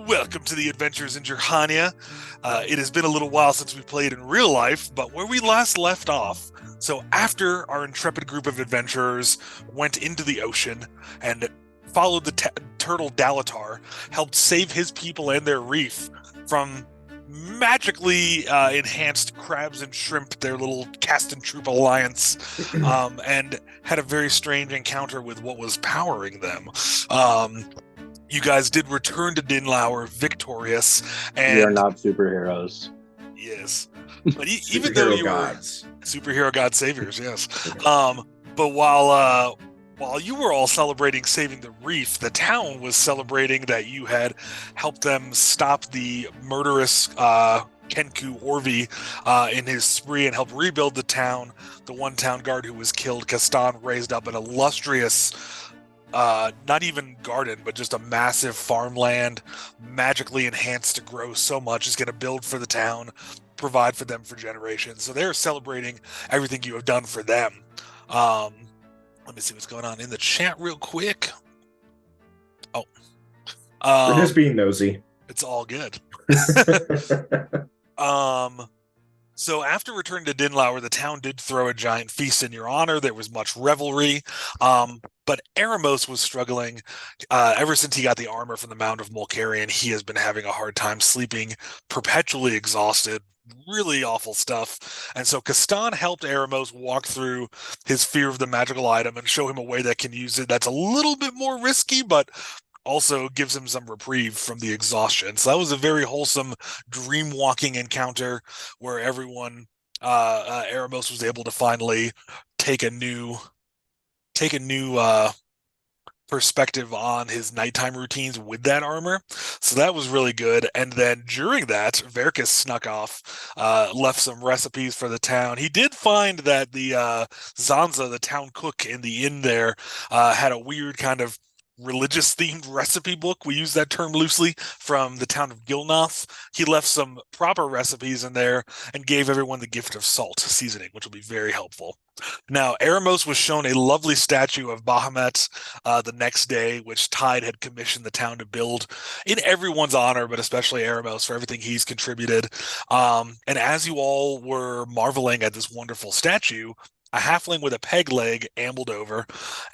Welcome to the Adventures in Jir'Haniya. It has been a little while since we played in real life, but where we last left off, so after our intrepid group of adventurers went into the ocean and followed the turtle Dalatar, helped save his people and their reef from magically enhanced crabs and shrimp, their little cast and troop alliance, and had a very strange encounter with what was powering them. You guys did return to Dinlaur victorious, and We are not superheroes. yes, but even though you gods. were superhero god saviors, yes. But while you were all celebrating saving the reef, the town was celebrating that you had helped them stop the murderous Kenku Orvi in his spree and helped rebuild the town. The one town guard who was killed, Castan, raised up an illustrious not even garden, but just a massive farmland, magically enhanced to grow so much, is going to build for the town, provide for them for generations. So they're celebrating everything you have done for them. Let me see what's going on in the chat real quick. Oh, We're just being nosy. It's all good. So after returning to Dinlaur, the town did throw a giant feast in your honor. There was much revelry. But Eremos was struggling. Ever since he got the armor from the Mound of Mulcarian, he has been having a hard time sleeping, perpetually exhausted, really awful stuff. And so Castan helped Eremos walk through his fear of the magical item and show him a way that can use it that's a little bit more risky, but also gives him some reprieve from the exhaustion. So that was a very wholesome dream walking encounter where everyone, Eremos was able to finally take a new perspective on his nighttime routines with that armor. So that was really good. And then during that, Verkus snuck off, left some recipes for the town. He did find that the Zanza, the town cook in the inn there, had a weird kind of religious themed recipe book. We use that term loosely, from the town of Gilnoth. He left some proper recipes in there and gave everyone the gift of salt seasoning, which will be very helpful. Now, Eremos was shown a lovely statue of Bahamut the next day, which Tide had commissioned the town to build in everyone's honor, but especially Eremos for everything he's contributed. And as you all were marveling at this wonderful statue, a halfling with a peg leg ambled over,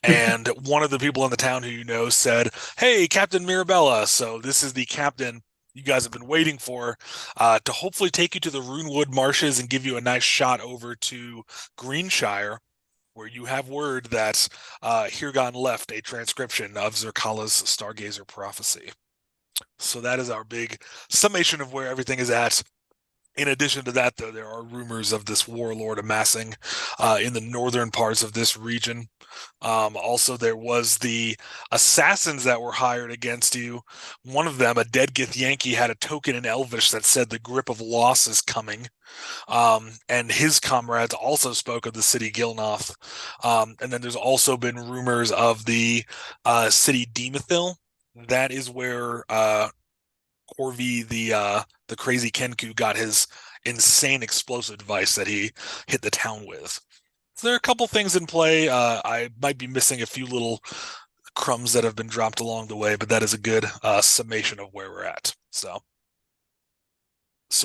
and one of the people in the town who you know said, "Hey, Captain Mirabella." So this is the captain you guys have been waiting for, to hopefully take you to the Runewood Marshes and give you a nice shot over to Greenshire, where you have word that Hirgon left a transcription of Zirkalla's Stargazer prophecy. So that is our big summation of where everything is at. In addition to that, though, there are rumors of this warlord amassing in the northern parts of this region. Also, there was the assassins that were hired against you. One of them, a dead Githyanki, had a token in Elvish that said the grip of loss is coming. And his comrades also spoke of the city Gilnoth. And then there's also been rumors of the city Demethil. That is where Corvi, the crazy Kenku, got his insane explosive device that he hit the town with. So there are a couple things in play. I might be missing a few little crumbs that have been dropped along the way, but that is a good summation of where we're at. So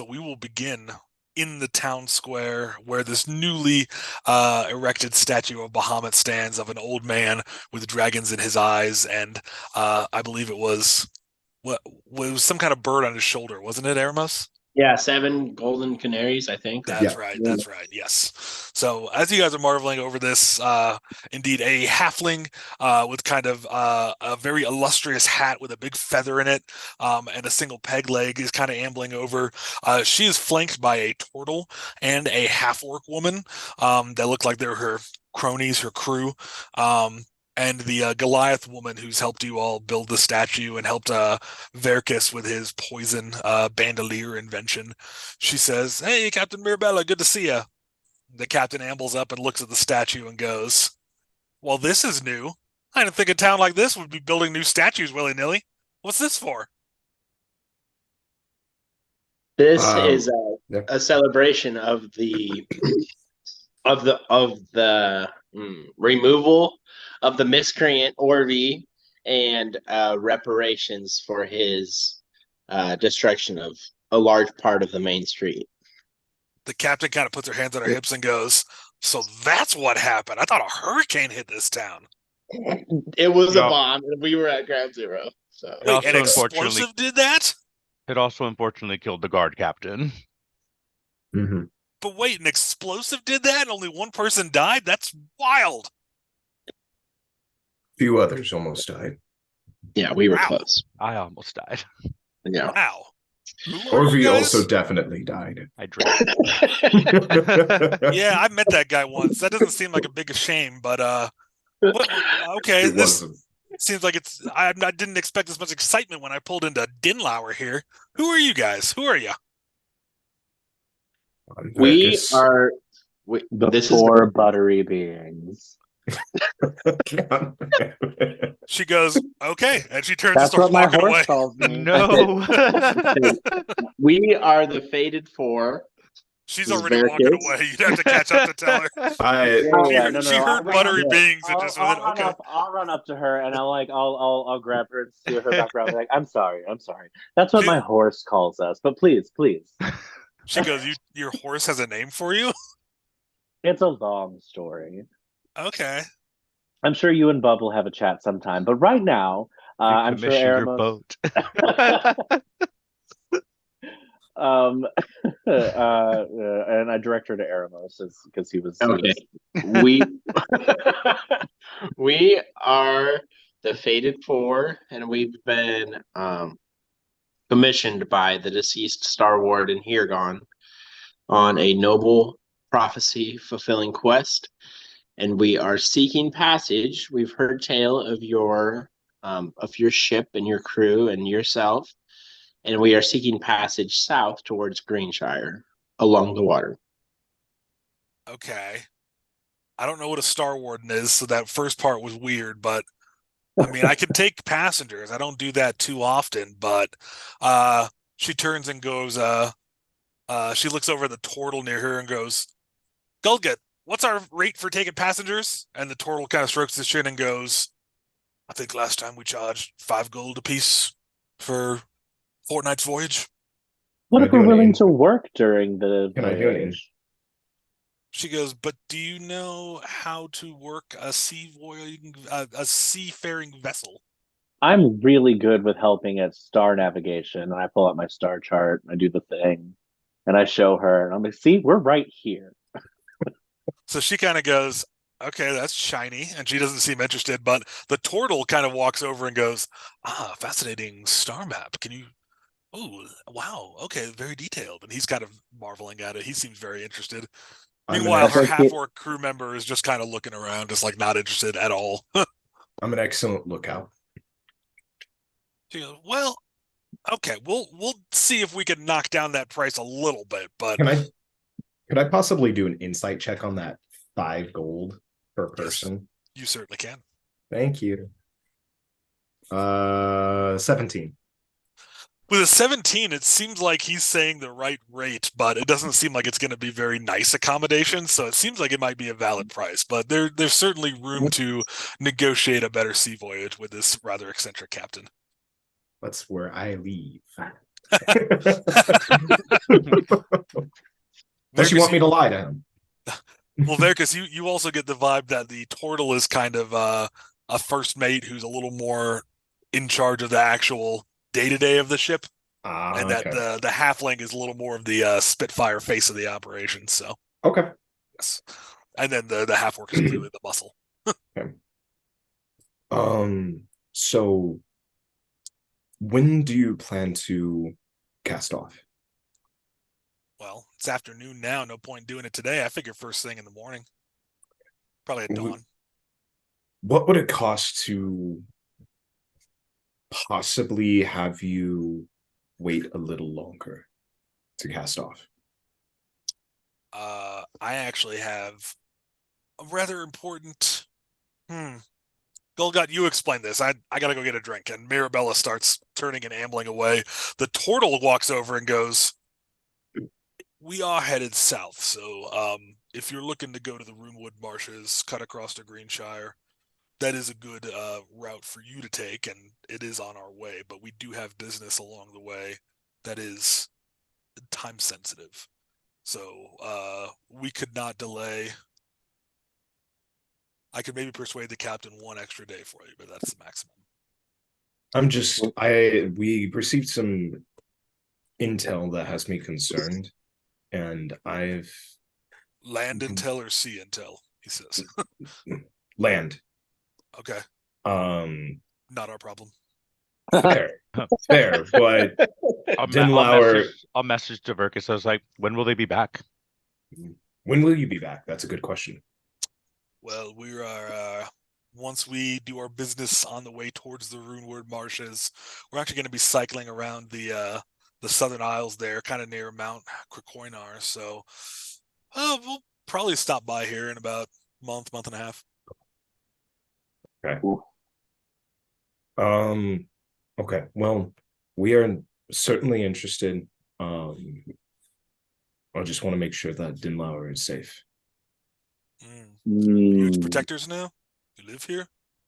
we will begin in the town square, where this newly erected statue of Bahamut stands, of an old man with dragons in his eyes, and I believe it was some kind of bird on his shoulder, wasn't it, Eremos? Yeah, 7 golden canaries, I think. That's right. That's right. Yes. So as you guys are marveling over this, indeed, a halfling with kind of a very illustrious hat with a big feather in it, and a single peg leg, is kind of ambling over. She is flanked by a turtle and a half-orc woman that look like they're her cronies, her crew. And the Goliath woman who's helped you all build the statue and helped Verkus with his poison bandolier invention. She says, "Hey, Captain Mirabella, good to see you." The captain ambles up and looks at the statue and goes, "Well, this is new. I didn't think a town like this would be building new statues willy-nilly. What's this for?" This is a celebration of the removal of the miscreant Orvi and reparations for his destruction of a large part of the main street. The captain kind of puts her hands on her hips and goes, "So that's what happened. I thought a hurricane hit this town." It was a bomb, and we were at ground zero. So wait, an explosive did that? It also unfortunately killed the guard captain. Mm-hmm. But wait, an explosive did that and only one person died? That's wild. A few others almost died. Yeah, we were close. I almost died. Yeah. Wow. Orvie also definitely died. I drank. Yeah, I met that guy once. That doesn't seem like a big shame, but okay, this seems like it's. I didn't expect this much excitement when I pulled into Dinlaur here. Who are you guys? Who are you? We are the four buttery beings. She goes, okay, and she turns That's and starts what my walking horse away. calls me. No. We are the Fated Four. She's already walking away. You'd have to catch up to tell her. She heard buttery beings and just went, okay. I'll run up to her and I'll grab her and steer her back around. Like, I'm sorry. That's what my horse calls us. But please. She goes, your horse has a name for you? It's a long story. Okay. I'm sure you and Bub will have a chat sometime. But right now, I'm sure your boat. And I direct her to Eremos because he was okay. We are the Fated Four, and we've been commissioned by the deceased Star Warden Hirgon on a noble prophecy fulfilling quest, and we are seeking passage. We've heard tale of your ship and your crew and yourself, and we are seeking passage south towards Greenshire along the water. Okay. I don't know what a Star Warden is, so that first part was weird, but I mean, I can take passengers. I don't do that too often, but she turns and goes, she looks over at the turtle near her and goes, Gulgut, what's our rate for taking passengers? And the turtle kind of strokes his chin and goes, I think last time we charged 5 gold apiece for fortnight's voyage. What if we're willing to work during the Can I do anything? She goes, but do you know how to work a seafaring vessel? I'm really good with helping at star navigation. I pull out my star chart, I do the thing, and I show her, and I'm like, see, we're right here. So she kind of goes, okay, that's shiny, and she doesn't seem interested, but the turtle kind of walks over and goes, fascinating star map. Can you... Oh, wow, okay, very detailed. And he's kind of marveling at it. He seems very interested. Meanwhile, her half-orc crew member is just kind of looking around, just like not interested at all. I'm an excellent lookout. She goes, well, okay, we'll see if we can knock down that price a little bit, but... Could I possibly do an insight check on that 5 gold per person? Yes, you certainly can. Thank you. 17. With a 17, it seems like he's saying the right rate, but it doesn't seem like it's going to be very nice accommodation, so it seems like it might be a valid price, but there's certainly room to negotiate a better sea voyage with this rather eccentric captain. That's where I leave. Unless you want me to lie to him. Well, Verkus, you also get the vibe that the turtle is kind of a first mate who's a little more in charge of the actual day-to-day of the ship, and that the halfling is a little more of the Spitfire face of the operation. So okay, yes, and then the half-orc is clearly the muscle. Okay. So when do you plan to cast off? Well, it's afternoon now. No point in doing it today. I figure first thing in the morning, probably at dawn. What would it cost to possibly have you wait a little longer to cast off? I actually have a rather important... Gulgut, you explain this. I gotta go get a drink. And Mirabella starts turning and ambling away. The turtle walks over and goes, we are headed south, so if you're looking to go to the Runewood Marshes, cut across to Greenshire, that is a good route for you to take, and it is on our way. But we do have business along the way that is time sensitive, so we could not delay. I could maybe persuade the captain 1 extra day for you, but that's the maximum. We received some intel that has me concerned, and I've Land intel or sea intel, he says. land. Okay, Um, not our problem. fair, fair, but Dinlaur, I'll message to Verkus. I was like, when will they be back? when will you be back? That's a good question. Well, we are once we do our business on the way towards the Runeward Marshes, we're actually going to be cycling around the Southern Isles there, kind of near Mount Krakoinar. So we'll probably stop by here in about month and a half. Okay. Okay. Well, we are certainly interested. I just want to make sure that Dinlaur is safe. You protectors now? You live here?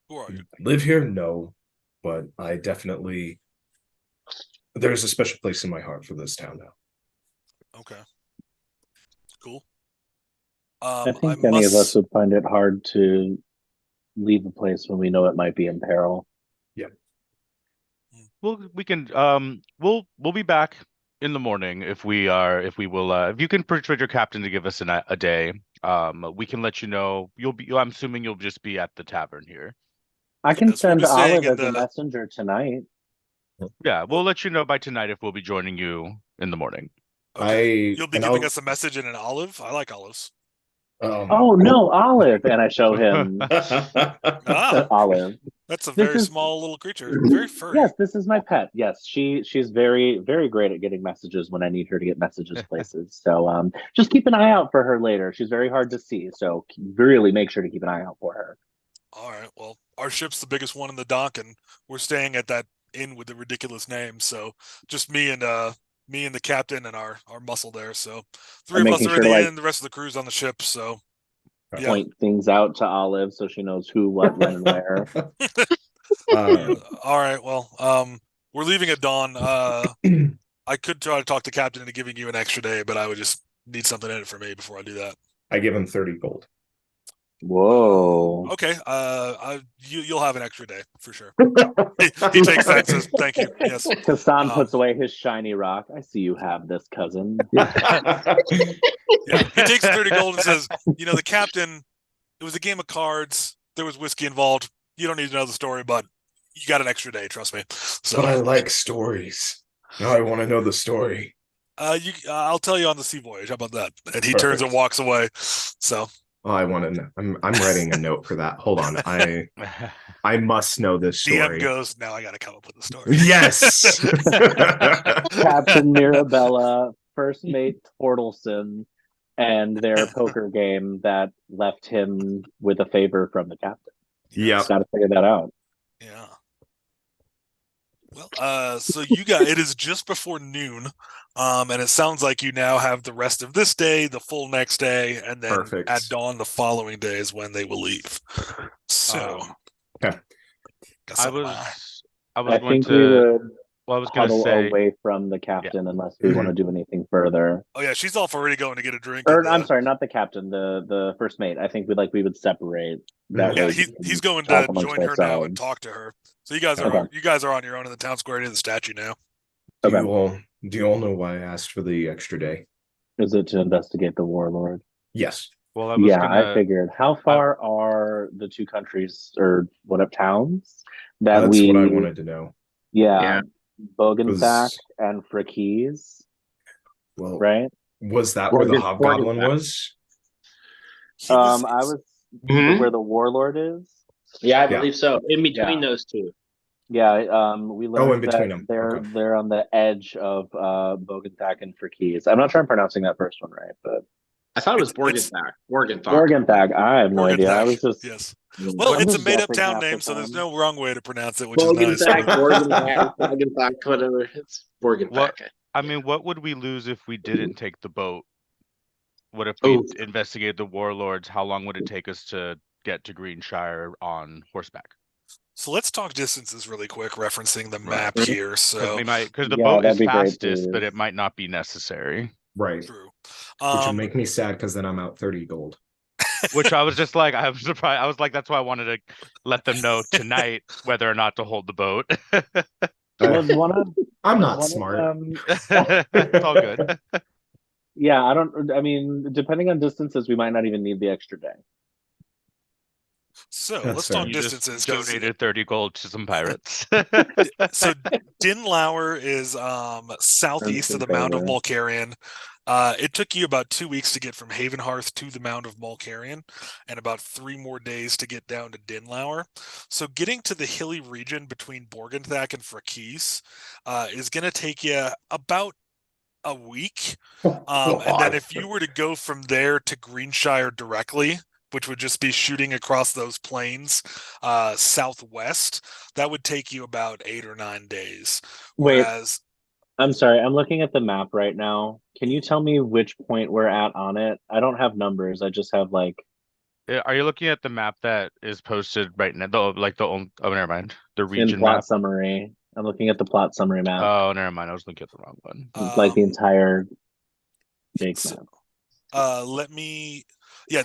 Who are you? Live here? No, but I definitely. There's a special place in my heart for this town now. Okay. Cool. I think any of us would find it hard to leave a place when we know it might be in peril. Yeah. Well, we can. We'll be back in the morning if we will. If you can persuade your captain to give us a day, we can let you know. I'm assuming you'll just be at the tavern here. I can Yes, we'll send be staying Olive in as a the- messenger tonight. Yeah, we'll let you know by tonight if we'll be joining you in the morning. Okay. You'll be and giving I'll- us a message in an olive? I like olives. Oh no, Olive! And I show him Ah, Olive. that's a This very is- small little creature. Very furry. Yes, this is my pet. Yes, she's very, very great at getting messages when I need her to get messages places. So just keep an eye out for her later. She's very hard to see, so really make sure to keep an eye out for her. All right. Well, our ship's the biggest one in the dock, and we're staying at that inn with the ridiculous name. So just me and the captain and our muscle there. So 3 I'm of us making are sure in to, the like, inn. The rest of the crew's on the ship. So yeah. Point things out to Olive so she knows who, what, when, and where. All right. Well, we're leaving at dawn. I could try to talk the captain into giving you an extra day, but I would just need something in it for me before I do that. I give him 30 gold. Whoa. Okay. You'll have an extra day for sure. He takes that and says, "Thank you." Yes. Hassan puts away his shiny rock. I see you have this, cousin. Yeah. He takes 30 gold and says, the captain, it was a game of cards. There was whiskey involved. You don't need to know the story, but you got an extra day, trust me. So But I like stories. Now I want to know the story. I'll tell you on the sea voyage. How about that? And he Perfect. turns and walks away. So Oh, I want to know. I'm writing a note for that. Hold on. I must know this story. DM goes, now I got to come up with a story. Yes. Captain Mirabella, first mate Tortelson, and their poker game that left him with a favor from the captain. Yeah. Got to figure that out. Yeah. Well, so you got it is just before noon, and it sounds like you now have the rest of this day, the full next day, and then Perfect. at dawn the following day is when they will leave. So, Okay. guess I I'm, was I going think we to. would Well, I was going to huddle say. away from the captain unless we want to do anything further. oh yeah, she's off already going to get a drink. Or in I'm the- sorry, not the captain, the first mate. I think we would separate. That Yeah, way he's we can going talk to amongst join her now and ourselves. talk to her. So you guys are Okay. on your own in the town square near the statue now. Do Okay. you all know why I asked for the extra day? Is it to investigate the warlord? Yes. Well, I was I figured. How far are the two countries or towns that That's we? what I wanted to know. Yeah, Bogenthak Was- and Frickees, Well, right? was that where the Morgan- hobgoblin Morgan- was? He was- I was Mhm. where the warlord is. Yeah, I Yeah. believe so. In between those two. Yeah, we learned in between that them. they're Okay. they're on the edge of Bogenthak and Frickees. I'm not sure I'm pronouncing that first one right, but I thought it was It's- Borgenthak. Borgenthak. Bogenthak. I have no idea. I was just yes. Mm. Well, I'm it's a just made-up guessing town half the name, so there's time. no wrong way to pronounce it, which is Borgenthak, nice. Borgenthak, whatever. It's Borgenthak. What? I mean, what would we lose if we didn't take the boat? What if we Oh. investigated the warlords? How long would it take us to get to Greenshire on horseback. So let's talk distances really quick, referencing the Right. map here. Because So the Yeah, boat that'd is be great, fastest, but please. it might not be necessary. Right. true. Which would make me sad because then I'm out 30 gold. Which I was just like, I was surprised. I was like, that's why I wanted to let them know tonight whether or not to hold the boat. Was one of I'm was not one of smart. them? It's all good. Yeah, I mean, depending on distances, we might not even need the extra day. So That's let's fair. talk You distances just because donated 30 gold to some pirates. so Dinlaur is southeast of the Mound of Mulcarian. It took you about 2 weeks to get from Havenhearth to the Mound of Mulcarian, and about 3 more days to get down to Dinlaur. So getting to the hilly region between Borgenthak and Frakis is going to take you about a week. And then if you were to go from there to Greenshire directly, which would just be shooting across those plains southwest, that would take you about 8 or 9 days. Wait, Whereas, I'm sorry, I'm looking at the map right now. Can you tell me which point we're at on it? I don't have numbers. I just have like Are you looking at the map that is posted right now? Oh, never mind. The in region plot map. summary. I'm looking at the plot summary map, Oh, never mind. I was looking at the wrong one. like the entire big so, map.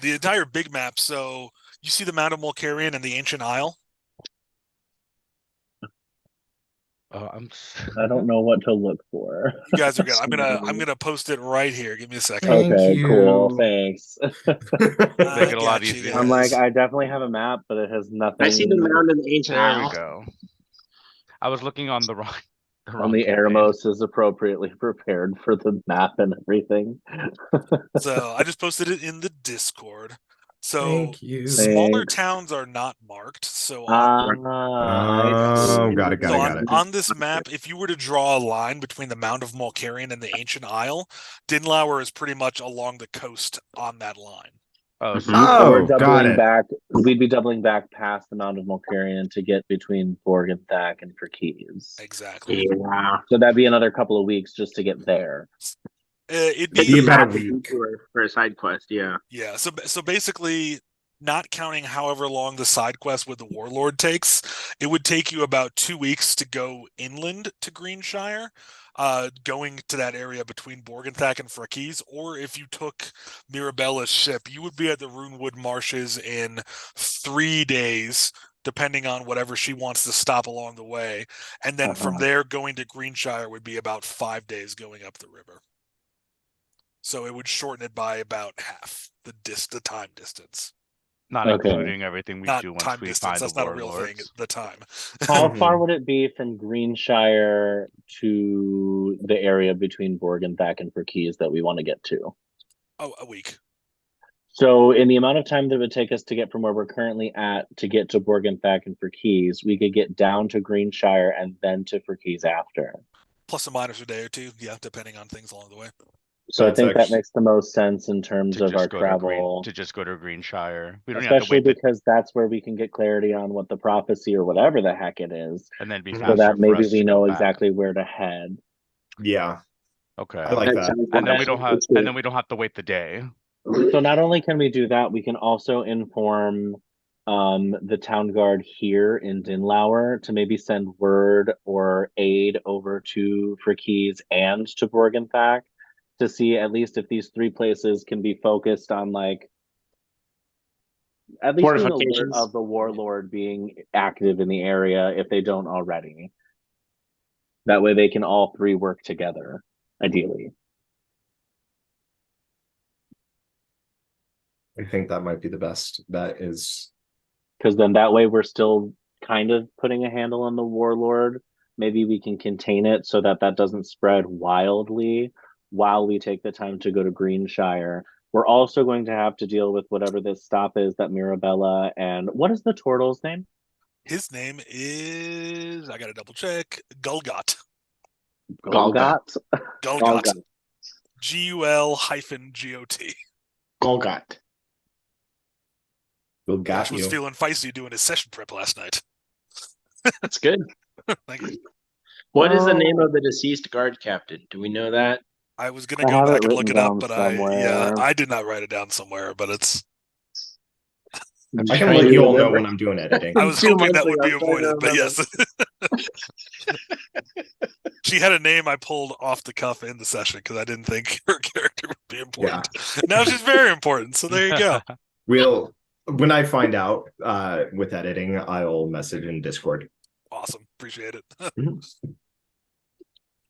the entire big map. So you see the Mount of Mulcarian and the Ancient Isle. I don't know what to look for. You guys are good. I'm gonna post it right here. Give me a second. Thank Okay, you. cool. Thanks. Make it a lot got you easier. I'm guys. like, I definitely have a map, but it has nothing I see the mound in the ancient There isle. we go. I was looking on the wrong Only campaign. Eremos is appropriately prepared for the map and everything. So I just posted it in the Discord. So Thank you. smaller Thanks. towns are not marked. So Oh, got it. on this map, if you were to draw a line between the Mound of Mulcarian and the Ancient Isle, Dinlaur is pretty much along the coast on that line. Oh, Mhm. So we're Oh, got doubling it. back. We'd be doubling back past the Mound of Mulcarian to get between Borgenthak and Frakis. Exactly. Yeah. So that'd be another couple of weeks just to get there. It'd Be be about a Half week. detour for a side quest, yeah. Yeah, so basically, not counting however long the side quest with the Warlord takes, it would take you about 2 weeks to go inland to Greenshire, going to that area between Borgenthak and Frakis, or if you took Mirabella's ship, you would be at the Runewood Marshes in 3 days, depending on whatever she wants to stop along the way. And then from there, going to Greenshire would be about 5 days going up the river. So it would shorten it by about half the time distance. not including everything we Not do once time we distance. find That's the not a real thing. warlords. The time. How far would it be from Greenshire to the area between Borgenthak and Frakis that we want to get to? Oh, a week. So, in the amount of time that it would take us to get from where we're currently at to get to Borgenthak and Frakis, we could get down to Greenshire and then to Frakis after. Plus or minus a day or two, yeah, depending on things along the way. So That's I think that actually- makes the most sense in terms of our travel. To just go to Greenshire. We don't have to Especially wait because that's where we can get clarity on what the prophecy or whatever the heck it is. and then be So faster So that for maybe us we to know go back. exactly where to head. Yeah, Okay. I like that. And then we don't have to wait the day. So not only can we do that, we can also inform the town guard here in Dinlaur to maybe send word or aid over to Frakis and to Borgenthak to see at least if these 3 places can be focused on like at least an alert Fortifications. of the warlord being active in the area if they don't already. That way they can all 3 work together, ideally. I think that might be the best. That is, Because then that way we're still kind of putting a handle on the warlord. Maybe we can contain it so that that doesn't spread wildly while we take the time to go to Greenshire. We're also going to have to deal with whatever this stop is that Mirabella and what is the turtle's name? His name is, I gotta double check, Gulgot. Golgot. Gulgot. GUL-GOT. Golgot. we'll got Josh was you. feeling feisty doing his session prep last night. That's good. Thank you. What is the name of the deceased guard captain? Do we know that? I was gonna I go have back it and look written it up, down but somewhere. I did not write it down somewhere, but it's I can let you all know when I'm doing editing. I was hoping that would be avoided, but yes. She had a name I pulled off the cuff in the session because I didn't think her character would be important. Yeah. Now she's very important, so there you go. When I find out with editing, I'll message in Discord. Awesome. Appreciate it. Mhm.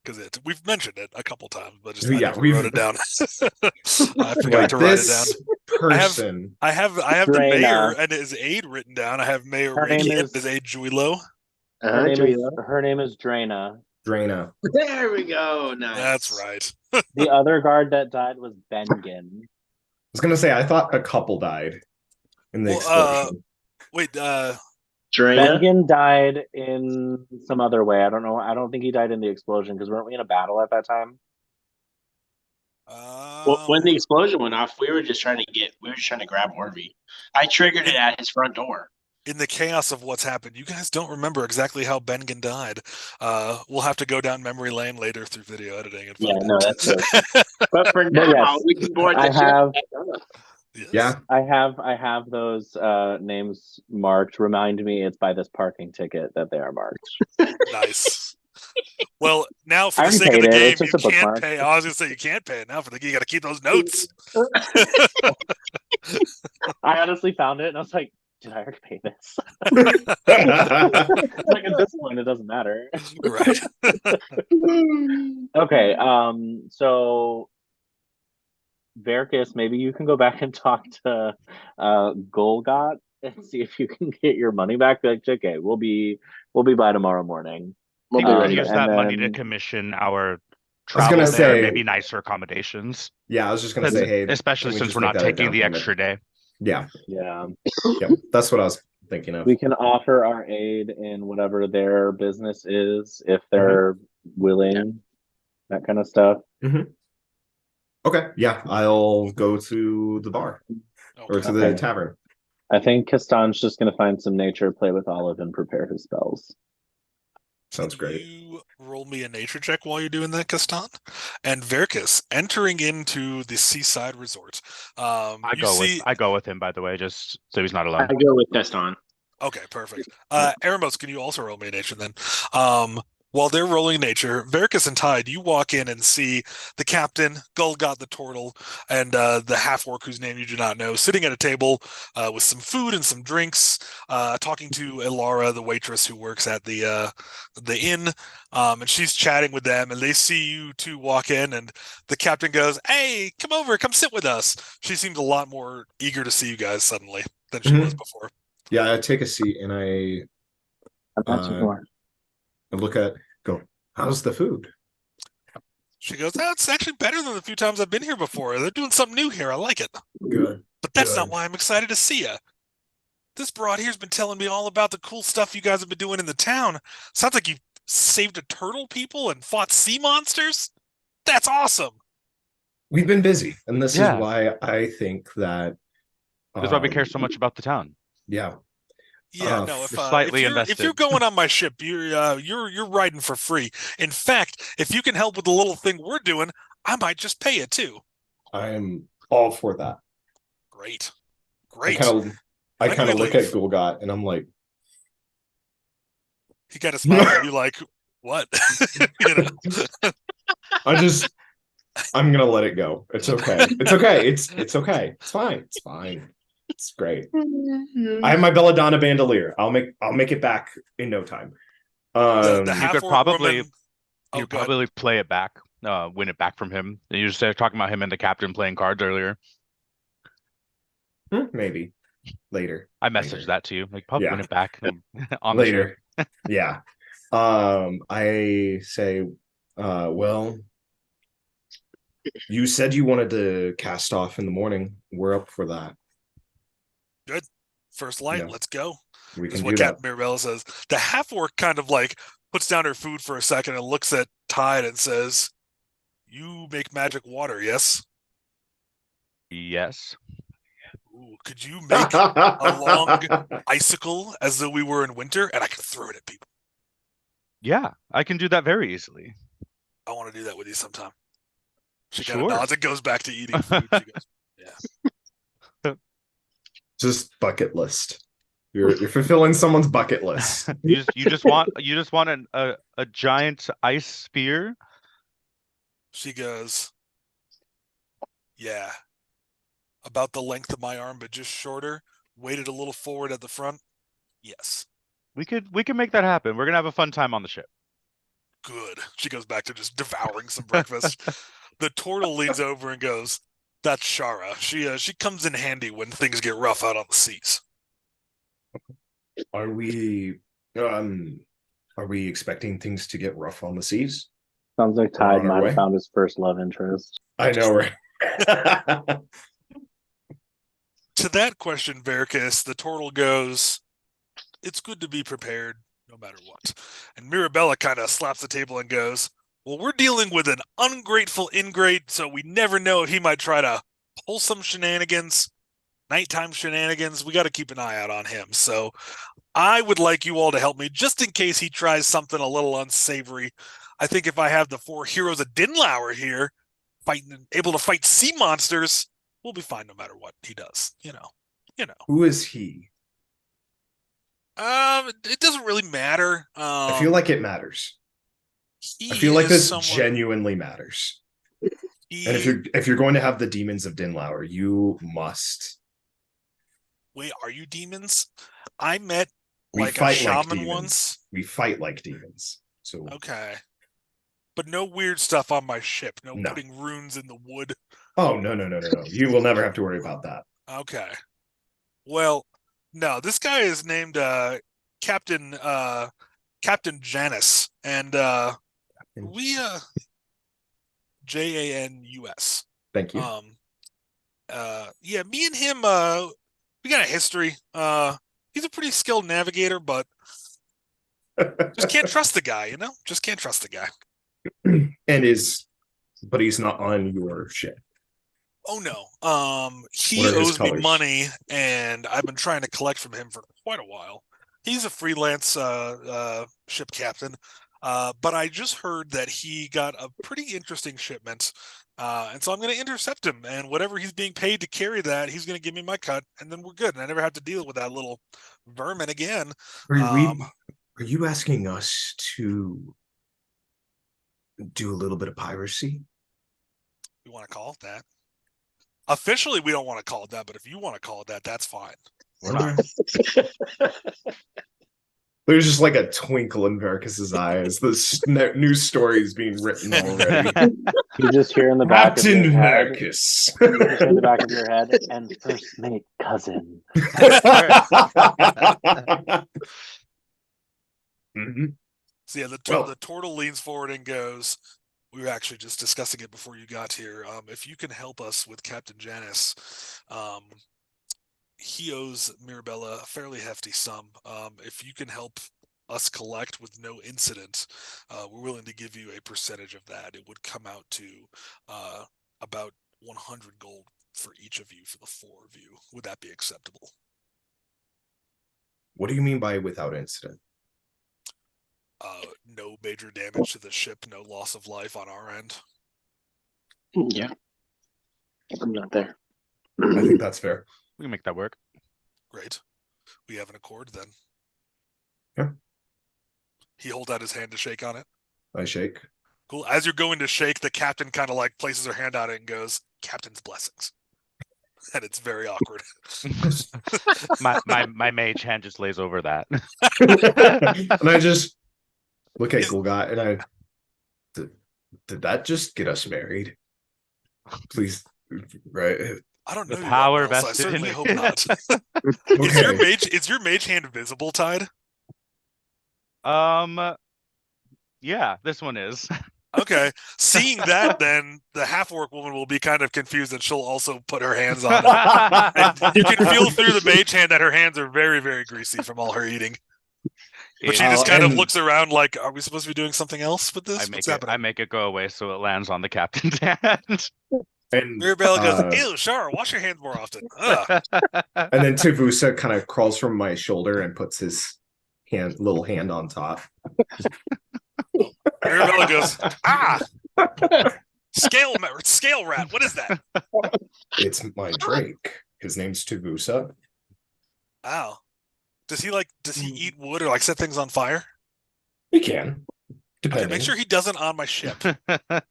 Because we've mentioned it a couple times, but just Yeah, I never we've- wrote it down. I forgot Like, to write it this down. person. I have the Drayna. mayor and his aide written down. I have Mayor Her name Radiant, is- his aide Juilo. Her name is Drayna. Drayna. There we go. Nice. That's right. The other guard that died was Bengen. I was gonna say I thought a couple died in the Well, explosion. Wait, Drayna. Bengen died in some other way. I don't know. I don't think he died in the explosion because weren't we in a battle at that time? Well, when the explosion went off, we were just trying to grab Orvie. I triggered it at his front door. in the chaos of what's happened, you guys don't remember exactly how Bengen died. We'll have to go down memory lane later through video editing and find out. That's true. But for now, yes, we can board the I ship. have. Yes. Yeah. I have those names marked. Remind me it's by this parking ticket that they are marked. Nice. Well, now for I the already sake of paid the it. game, It's just you a can't bookmark. pay. I was gonna say you can't pay it now. For the you got to keep those notes. I honestly found it and I was like, did I already pay this? Like at this point, it doesn't matter. Right. Okay. So Verkus, maybe you can go back and talk to Golgot and see if you can get your money back. Be like, okay, we'll be by tomorrow morning. I think Um, we'll use and that money to then- commission our I was travel gonna there, say- maybe nicer accommodations. Yeah, I was just gonna say, hey, especially can we since just we're make not that a taking down the payment? extra day. Yeah, Yeah. yeah, that's what I was thinking of. We can offer our aid in whatever their business is if they're willing, that kind of stuff. Okay, yeah, I'll go to the bar or to the Okay. tavern. I think Kastan's just going to find some nature, play with Olive, and prepare his spells. Sounds Can great. You roll me a nature check while you're doing that, Castan. And Verkus entering into the seaside resort. I You go with him, by the way, just so he's not I alone. go with Gaston. Okay, perfect. Eremos, can you also roll me a nature then? While they're rolling nature, Verkus and Tide, you walk in and see the captain, Gulgot the turtle, and the half-orc whose name you do not know, sitting at a table with some food and some drinks, talking to Elara, the waitress who works at the inn, and she's chatting with them, and they see you two walk in, and the captain goes, "Hey, come over, come sit with us." She seems a lot more eager to see you guys suddenly than she was before. Yeah, I take a seat and I go, how's the food? She goes, "Oh, it's actually better than the few times I've been here before. They're doing something new here. I like it. Good. But that's Good. not why I'm excited to see you. This broad here's been telling me all about the cool stuff you guys have been doing in the town. Sounds like you saved a turtle people and fought sea monsters. That's awesome." We've been busy, and this Yeah. is why I think that That's why we care so much about the town. Yeah. Yeah, no. If slightly if invested. you're going on my ship, you're riding for free. In fact, if you can help with the little thing we're doing, I might just pay you too. I am all for that. Great. I When kind do of we look at leave? Gulgot and I'm like, He kind of smiles at you like, "What?" You know? I'm gonna let it go. It's okay. It's okay. It's okay. It's fine. It's fine. It's great. I have my belladonna bandolier. I'll make it back in no time. The You half could orc probably woman. Oh, you go ahead. probably play it back, win it back from him. You just started talking about him and the captain playing cards earlier. Maybe later. I messaged Later. that to you. Like, probably Yeah. win it back on the ship. Later. Yeah. I say, well, you said you wanted to cast off in the morning. We're up for that. Good. First light. Yeah. Let's go. We Is can what do that. Captain Mirabella says. The half orc kind of like puts down her food for a second and looks at Tide and says, "You make magic water, yes? Yes. Ooh, could you make a long icicle as though we were in winter and I could throw it at people? Yeah, I can do that very easily. I want to do that with you sometime." She kind Sure. of nods and goes back to eating food. She goes, "Yeah." Just bucket list. You're fulfilling someone's bucket list. You just want a giant ice spear. She goes, yeah, about the length of my arm, but just shorter. Weighted a little forward at the front. Yes. We could make that happen. We're gonna have a fun time on the ship. Good. She goes back to just devouring some breakfast. The turtle leans over and goes, that's Shara. She comes in handy when things get rough out on the seas. Are we expecting things to get rough on the seas? Sounds like We're Tide on our might way. have found his first love interest. I know, right? To that question, Veracus, the turtle goes, it's good to be prepared no matter what. And Mirabella kind of slaps the table and goes, well, we're dealing with an ungrateful ingrate, so we never know if he might try to pull some shenanigans, nighttime shenanigans. We got to keep an eye out on him. So I would like you all to help me just in case he tries something a little unsavory. I think if I have the 4 heroes of Dinlaur here, able to fight sea monsters, we'll be fine no matter what he does. You know. Who is he? It doesn't really matter. I feel like it matters. I feel like this genuinely matters. And if you're going to have the demons of Dinlaur, you must. Wait, are you demons? I met We like a fight like shaman demons. once. We fight like demons. So Okay. But no weird stuff on my ship. No No. putting runes in the wood. Oh no. You will never have to worry about that. Okay. Well, no, this guy is named Captain Janus, and we Janus. Thank you. Yeah, me and him we got a history. He's a pretty skilled navigator, but just can't trust the guy, you know? Just can't trust the guy. But he's not on your ship. Oh no. He What are his owes me colors? money, and I've been trying to collect from him for quite a while. He's a freelance ship captain. But I just heard that he got a pretty interesting shipment. And so I'm going to intercept him, and whatever he's being paid to carry that, he's going to give me my cut, and then we're good. And I never have to deal with that little vermin again. Are you asking us to do a little bit of piracy? You want to call it that? Officially, we don't want to call it that, but if you want to call it that, that's fine. We're not. There's just like a twinkle in Veracus's eyes. The news story is being written already. You just hear in the back Captain of your head. Veracus. You just hear in the back of your head, and first mate cousin. Mhm. So yeah, the turtle leans forward and goes, we were actually just discussing it before you got here. If you can help us with Captain Janus, he owes Mirabella a fairly hefty sum. If you can help us collect with no incident, we're willing to give you a percentage of that. It would come out to about 100 gold for each of you, for the 4 of you. Would that be acceptable? What do you mean by without incident? No major damage to the ship, no loss of life on our end. Yeah. I'm not there. I think that's fair. We can make that work. Great. We have an accord then. Yeah. He holds out his hand to shake on it. I shake. Cool. As you're going to shake, the captain kind of like places her hand on it and goes, "Captain's blessings." And it's very awkward. my mage hand just lays over that. And I just look at Gulgat and I did that just get us married? Please, right? I don't know The you power that well, so I vested certainly in hope you. not. Okay. Is your mage hand visible, Tide? Yeah, this one is. Okay. Seeing that, then the half-orc woman will be kind of confused, and she'll also put her hands on it. And you can feel through the mage hand that her hands are very, very greasy from all her eating. But she just kind of looks around like, are we supposed to be doing something else with this? I make it go away so it lands on the captain's hand. And Mirabella goes, ew, Shara, wash your hands more often. Ugh. and then Tavusa kind of crawls from my shoulder and puts his little hand on top. Mirabella goes, scale rat, what is that? It's my Drake. His name's Tavusa. Wow. Does he eat wood or like set things on fire? We can, Okay, depending. make sure he doesn't on my ship. I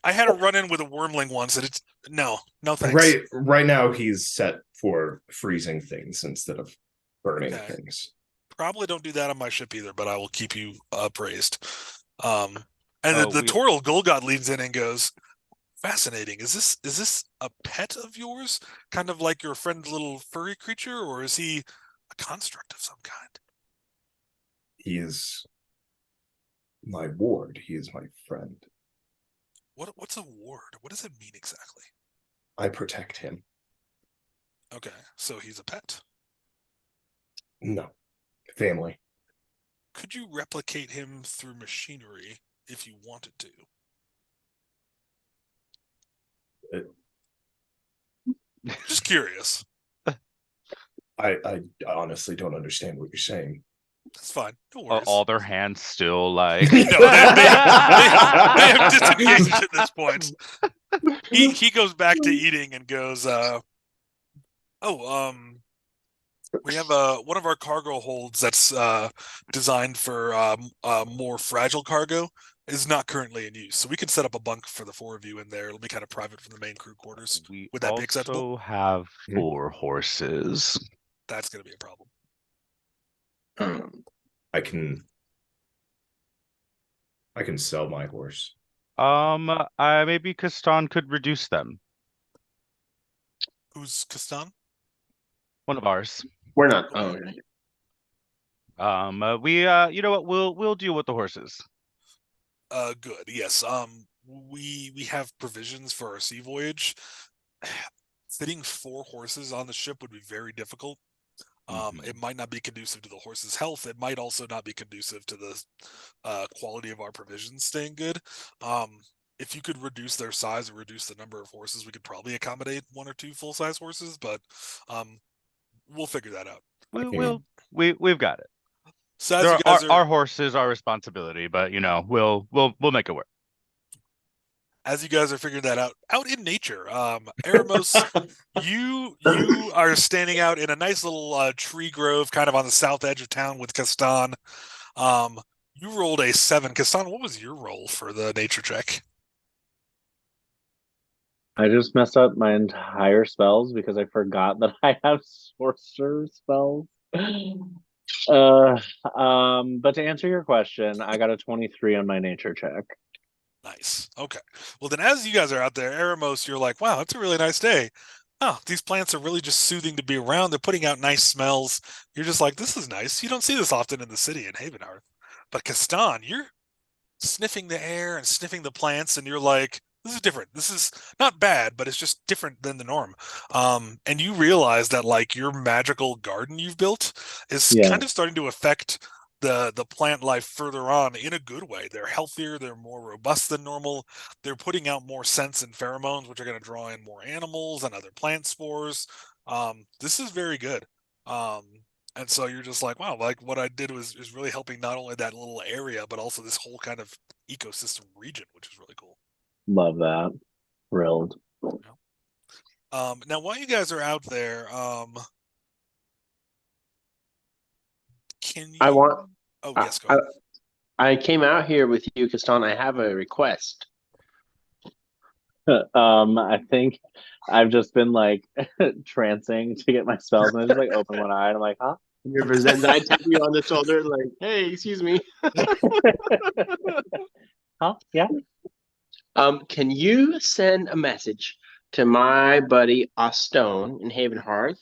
had a run in with a wormling once and it's no thanks. Right now he's set for freezing things instead of burning Okay. things. Probably don't do that on my ship either, but I will keep you appraised. And Oh, the we Toral Golgot leans in and goes, fascinating. Is this a pet of yours? Kind of like your friend's little furry creature, or is he a construct of some kind? He is my ward. He is my friend. What's a ward? What does it mean exactly? I protect him. Okay, so he's a pet. No. Family. Could you replicate him through machinery if you wanted to? Just curious. I honestly don't understand what you're saying. That's fine. No worries. all their hands still like No, they have disengaged at this point. He goes back to eating and goes, we have one of our cargo holds that's designed for more fragile cargo is not currently in use, so we could set up a bunk for the 4 of you in there. It'll be kind of private from the main crew quarters. we Would that be acceptable? also have 4 horses. That's going to be a problem. I can sell my horse. Maybe Kastan could reduce them. Who's Kastan? One of ours. We're not. Oh, okay. You know what? We'll deal with the horses. Good. Yes. We have provisions for our sea voyage. Fitting 4 horses on the ship would be very difficult. It might not be conducive to the horse's health. It might also not be conducive to the quality of our provisions staying good. If you could reduce their size or reduce the number of horses, we could probably accommodate 1 or 2 full-size horses, but we'll figure that out. We've got it. So as you guys our horses, our responsibility, but you know, we'll make it work. As you guys are figuring that out in nature, Eremos, you are standing out in a nice little tree grove, kind of on the south edge of town with Kastan. You rolled a 7. Kastan, what was your roll for the nature check? I just messed up my entire spells because I forgot that I have sorcerer spells. But to answer your question, I got a 23 on my nature check. Nice. Okay. Well, then as you guys are out there, Eremos, you're like, wow, it's a really nice day. Oh, these plants are really just soothing to be around. They're putting out nice smells. You're just like, this is nice. You don't see this often in the city in Havenhearth. But Kastan, you're sniffing the air and sniffing the plants, and you're like, this is different. This is not bad, but it's just different than the norm. And you realize that like your magical garden you've built is kind of starting to affect the plant life further on in a good way. They're healthier, they're more robust than normal. They're putting out more scents and pheromones, which are going to draw in more animals and other plant spores. This is very good. And so you're just like, wow, like what I did is really helping not only that little area, but also this whole kind of ecosystem region, which is really cool. Love that. Thrilled. Now, while you guys are out there, can you? Yes, go ahead. I came out here with you, Kastan. I have a request. I think I've just been like trancing to get my spells, and I just like open one eye and I'm like, huh? You're presenting. I tap you on the shoulder, like, hey, excuse me. Huh? Yeah. Can you send a message to my buddy Ostone in Havenhearth?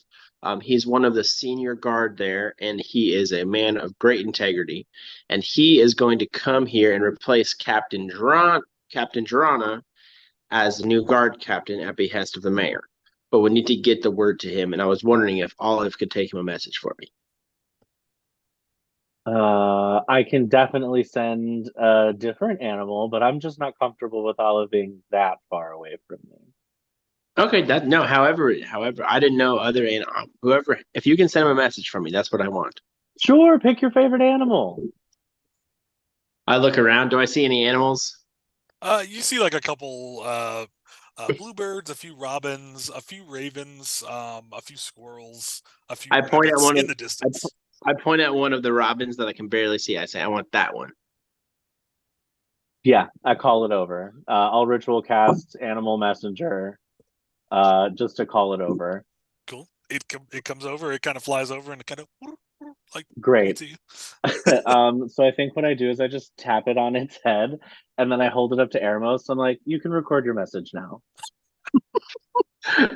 He's one of the senior guard there, and he is a man of great integrity. And he is going to come here and replace Captain Jir'Haniya as the new guard captain at behest of the mayor. But we need to get the word to him, and I was wondering if Olive could take him a message for me. I can definitely send a different animal, but I'm just not comfortable with Olive being that far away from me. Okay, however, I didn't know other whoever, if you can send him a message from me, that's what I want. Sure, pick your favorite animal. I look around. Do I see any animals? You see like a couple bluebirds, a few robins, a few ravens, a few squirrels, a few I point at rabbits one in of the distance. I point at one of the robins that I can barely see. I say, I want that one. Yeah, I call it over. I'll ritual cast Animal Messenger, just to call it over. Cool. It comes over. It kind of flies over and it kind of like Great. to you. So I think what I do is I just tap it on its head, and then I hold it up to Eremos. I'm like, you can record your message now.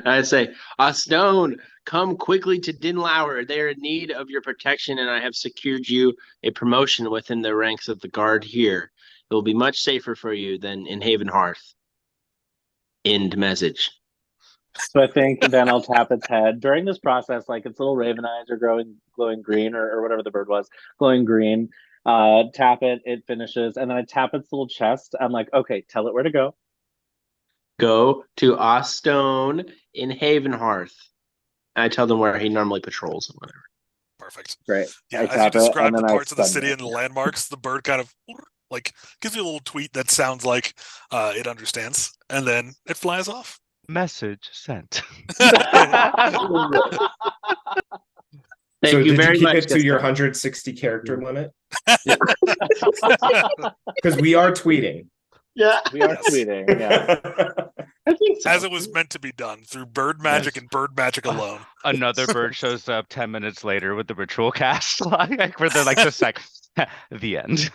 I say, Stone, come quickly to Dinlaur. They are in need of your protection, and I have secured you a promotion within the ranks of the guard here. It will be much safer for you than in Haven Hearth. End message. So I think then I'll tap its head. During this process, like its little raven eyes are glowing green, or whatever the bird was, glowing green. Tap it, it finishes, and then I tap its little chest. I'm like, okay, tell it where to go. Go to Stone in Haven Hearth. I tell them where he normally patrols and whatever. Perfect. Great. Yeah, I as you tap it, describe and the then I parts of the send city it. and the landmarks, the bird kind of like gives you a little tweet that sounds like it understands, and then it flies off. Message sent. Thank So you did you very keep much, it to your Gaston. 160 character limit? Because we are tweeting. Yeah, We are Yes. tweeting. Yeah. I think so. As it was meant to be done through bird magic Yes. and bird magic alone. Another bird shows up 10 minutes later with the ritual cast, like where they're like just like the end.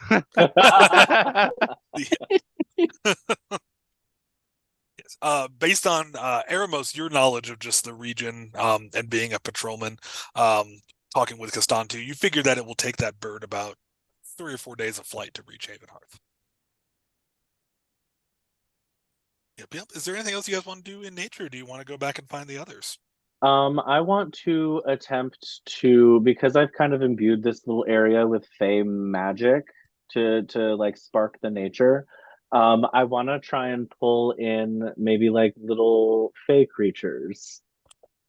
Yes. Based on Eremos, your knowledge of just the region and being a patrolman, talking with Castantu, you figure that it will take that bird about 3 or 4 days of flight to reach Haven Hearth. Yep. Is there anything else you guys want to do in nature? Or do you want to go back and find the others? I want to attempt to, because I've kind of imbued this little area with fey magic to like spark the nature. I want to try and pull in maybe like little fey creatures.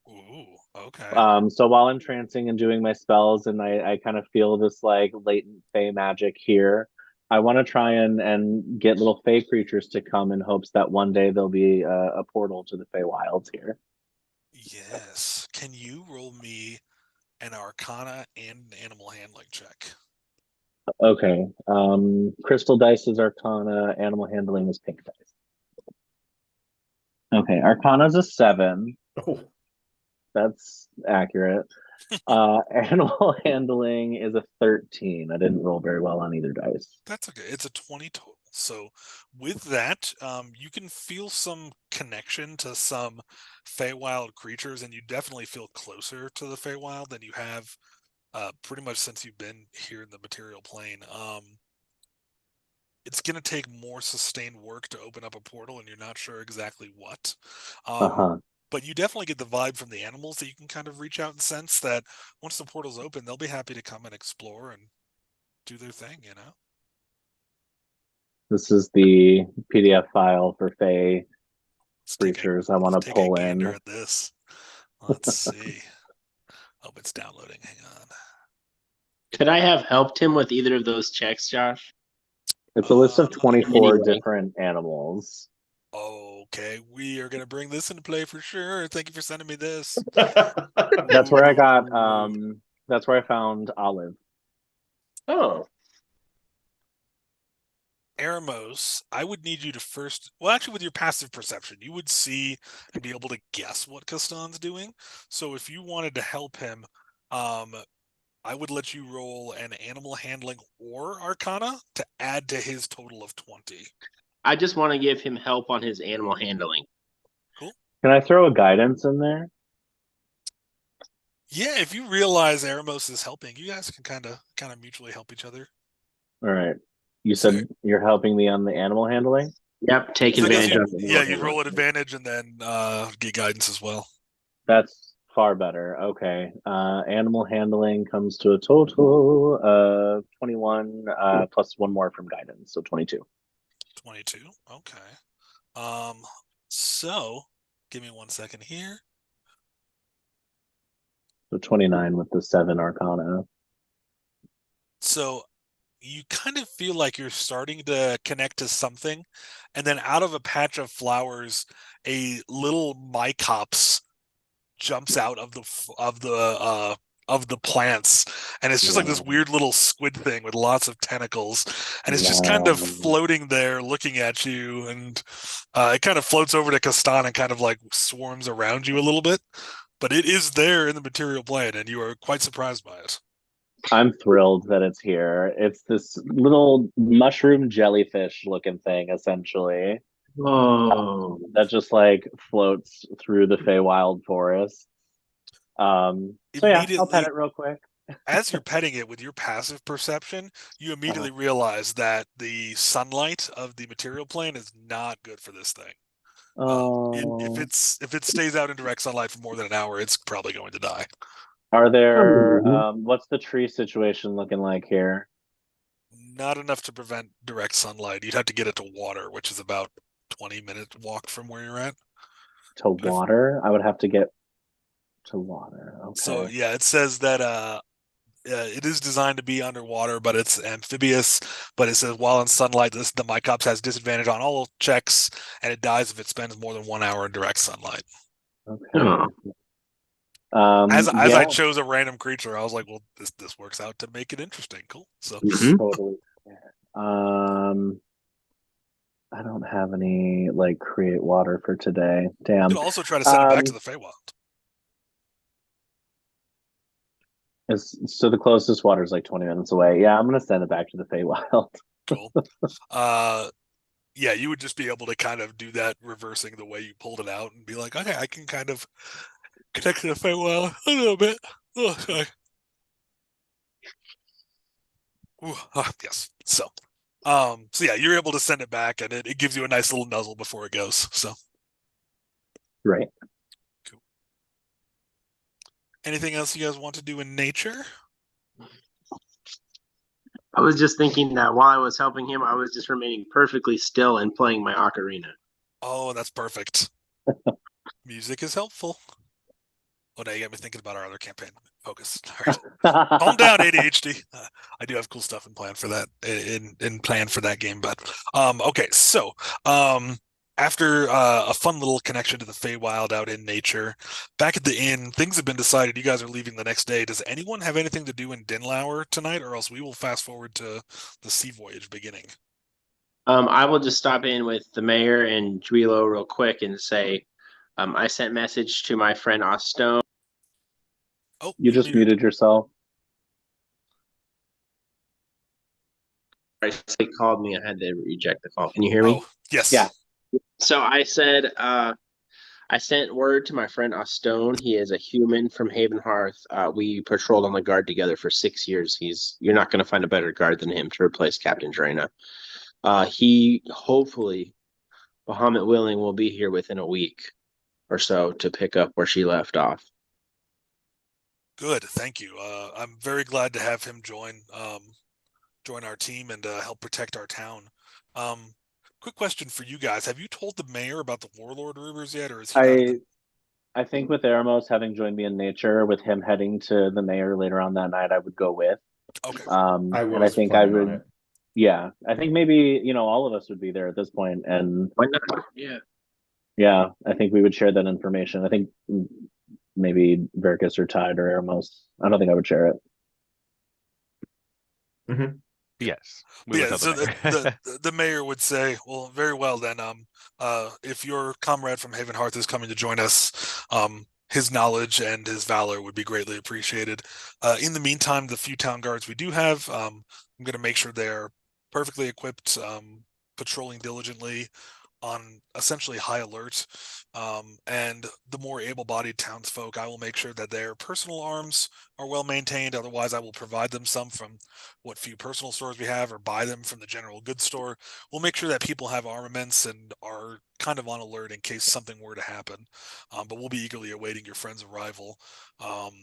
Ooh, okay. So while I'm trancing and doing my spells, and I kind of feel this like latent fey magic here, I want to try and get little fey creatures to come in hopes that one day there'll be a portal to the Fey Wilds here. Yes. Can you roll me an Arcana and an animal handling check? Okay. Crystal dice is Arcana. Animal handling is pink dice. Okay. Arcana's a 7. Oh, That's accurate. Animal handling is a 13. I didn't roll very well on either dice. That's okay. It's a 20 total. So with that, you can feel some connection to some Feywild creatures, and you definitely feel closer to the Feywild than you have pretty much since you've been here in the material plane. It's going to take more sustained work to open up a portal, and you're not sure exactly what. Uh-huh. But you definitely get the vibe from the animals that you can kind of reach out and sense that once the portal's open, they'll be happy to come and explore and do their thing, you know? This is the PDF file for Fey Let's creatures I want to take pull a gander in. at this. Let's see. Oh, it's downloading. Hang on. Could I have helped him with either of those checks, Josh? It's a list of 24 Anyway. different animals. Okay, we are going to bring this into play for sure. Thank you for sending me this. That's where I got that's where I found Olive. Oh, Eremos, I would need you to first, well, actually, with your passive perception, you would see and be able to guess what Castan's doing. So if you wanted to help him, I would let you roll an animal handling or Arcana to add to his total of 20. I just want to give him help on his animal handling. Cool. Can I throw a guidance in there? Yeah, if you realize Eremos is helping, you guys can kind of mutually help each other. All right. You said you're helping me on the animal handling? Yep, take So I guess advantage of it. you roll an advantage and then get guidance as well. That's far better. Okay. Animal handling comes to a total of 21 plus one more from guidance, so 22. 22. Okay. So give me 1 second here. So 29 with the 7 Arcana. So you kind of feel like you're starting to connect to something, and then out of a patch of flowers, a little mycops jumps out of the plants, and it's just like this Wow. weird little squid thing with lots of tentacles, and it's just kind of Wow. floating there looking at you, and it kind of floats over to Kastan and kind of like swarms around you a little bit, but it is there in the material plane, and you are quite surprised by it. I'm thrilled that it's here. It's this little mushroom jellyfish looking thing, essentially, Whoa. that just like floats through the Feywild forest. So yeah, I'll pet Immediately, it real quick. as you're petting it with your passive perception, you immediately Uh-huh. realize that the sunlight of the material plane is not good for this thing. If Oh, if it stays out in direct sunlight for more than an hour, it's probably going to die. are there, Oh. what's the tree situation looking like here? Not enough to prevent direct sunlight. You'd have to get it to water, which is about 20-minute walk from where you're at. To But if, water? I would have to get to water. so Okay. yeah, it says that it is designed to be underwater, but it's amphibious. But it says while in sunlight, the Mycops has disadvantage on all checks, and it dies if it spends more than 1 hour in direct sunlight. Okay. As I Yeah, chose a random creature, I was like, well, this works out to make it interesting. Cool. So Mhm. totally. I don't have any like create water for today. you Damn. could also try to send it back to Um, the Feywild. so the closest water is like 20 minutes away. Yeah, I'm gonna send it back to the Feywild. Cool. Uh, yeah, you would just be able to kind of do that, reversing the way you pulled it out, and be like, okay, I can kind of connect to the Feywild a little bit. Oh, sorry. Ooh, yes. So yeah, you're able to send it back, and it gives you a nice little nuzzle before it goes. So Right. cool. Anything else you guys want to do in nature? I was just thinking that while I was helping him, I was just remaining perfectly still and playing my ocarina. Oh, that's perfect. Music is helpful. Oh, now you got me thinking about our other campaign. Focus. All right. Calm down, ADHD. I do have cool stuff in plan for that in plan for that game, but okay. So after a fun little connection to the Feywild out in nature, back at the inn, things have been decided. You guys are leaving the next day. Does anyone have anything to do in Dinlaur tonight, or else we will fast forward to the sea voyage beginning? I will just stop in with the mayor and Juilo real quick and say, I sent message to my friend Ostone. Oh, You you're just muted. muted yourself. They called me. I had to reject the call. Can you hear me? Oh, yes. Yeah. So I said, I sent word to my friend Ostone. He is a human from Haven Hearth. We patrolled on the guard together for 6 years. You're not going to find a better guard than him to replace Captain Jir'Haniya. He hopefully, Bahamut willing, will be here within a week or so to pick up where she left off. Good, thank you. I'm very glad to have him join our team and help protect our town. Quick question for you guys: have you told the mayor about the warlord rumors yet, or is he not in the? I think with Eramos having joined me in nature, with him heading to the mayor later on that night, I would go with. Okay, I And I was think I planning on would, it. yeah, I think maybe, all of us would be there at this point. And Why not? Yeah. yeah, I think we would share that information. I think maybe Verkus or Tide or Eramos. I don't think I would share it. Mhm. Yes, we but would yeah. tell So the mayor. the mayor would say, "Well, very well then. If your comrade from Haven Hearth is coming to join us, his knowledge and his valor would be greatly appreciated. In the meantime, the few town guards we do have, I'm going to make sure they're perfectly equipped, patrolling diligently on essentially high alert. And the more able-bodied townsfolk, I will make sure that their personal arms are well maintained. Otherwise, I will provide them some from what few personal stores we have, or buy them from the general goods store. We'll make sure that people have armaments and are kind of on alert in case something were to happen. But we'll be eagerly awaiting your friend's arrival. Um,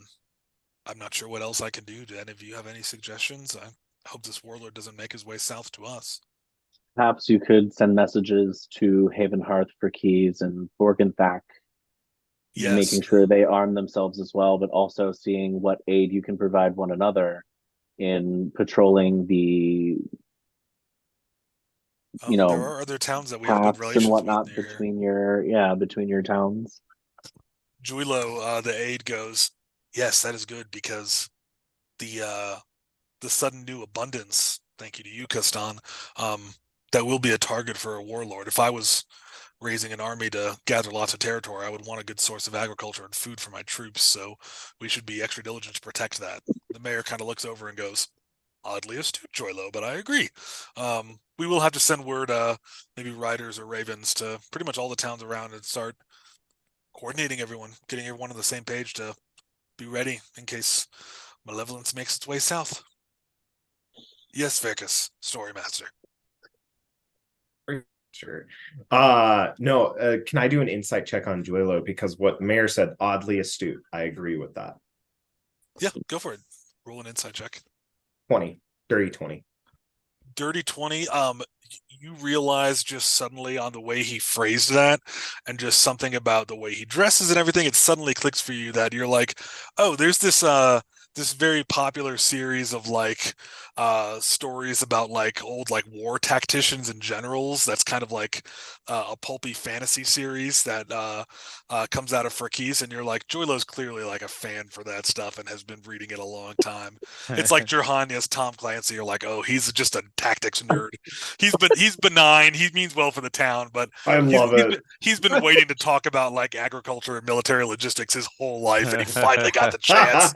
I'm not sure what else I can do. Do any of you have any suggestions? I hope this warlord doesn't make his way south to us. Perhaps you could send messages to Haven Hearth for keys and Borgenthak, Yes. making sure they arm themselves as well, but also seeing what aid you can provide one another in patrolling the, There are other towns that we have good paths and relations with whatnot near. between your towns. Juilo, the aide, goes, yes, that is good, because the sudden new abundance, thank you to you, Kastan, that will be a target for a warlord. If I was raising an army to gather lots of territory, I would want a good source of agriculture and food for my troops, so we should be extra diligent to protect that. The mayor kind of looks over and goes, oddly astute, Joylo, but I agree. We will have to send word, maybe riders or ravens, to pretty much all the towns around and start coordinating everyone, getting everyone on the same page to be ready in case malevolence makes its way south. Yes, Verkus, story master. Sure. No, can I do an insight check on Juelo? Because what Mayor said, oddly astute. I agree with that. Yeah, go for it. Roll an insight check. 20. Dirty 20. Dirty 20. You realize just suddenly on the way he phrased that, and just something about the way he dresses and everything, it suddenly clicks for you that you're like, oh, there's this very popular series of stories about old war tacticians and generals. That's kind of like a pulpy fantasy series that comes out of Frakis, and you're like, Joylo's clearly like a fan for that stuff and has been reading it a long time. It's like Jir'Haniya's Tom Clancy. You're like, oh, he's just a tactics nerd. He's benign. He means well for the town, but I love it. He's been waiting to talk about agriculture and military logistics his whole life, and he finally got the chance.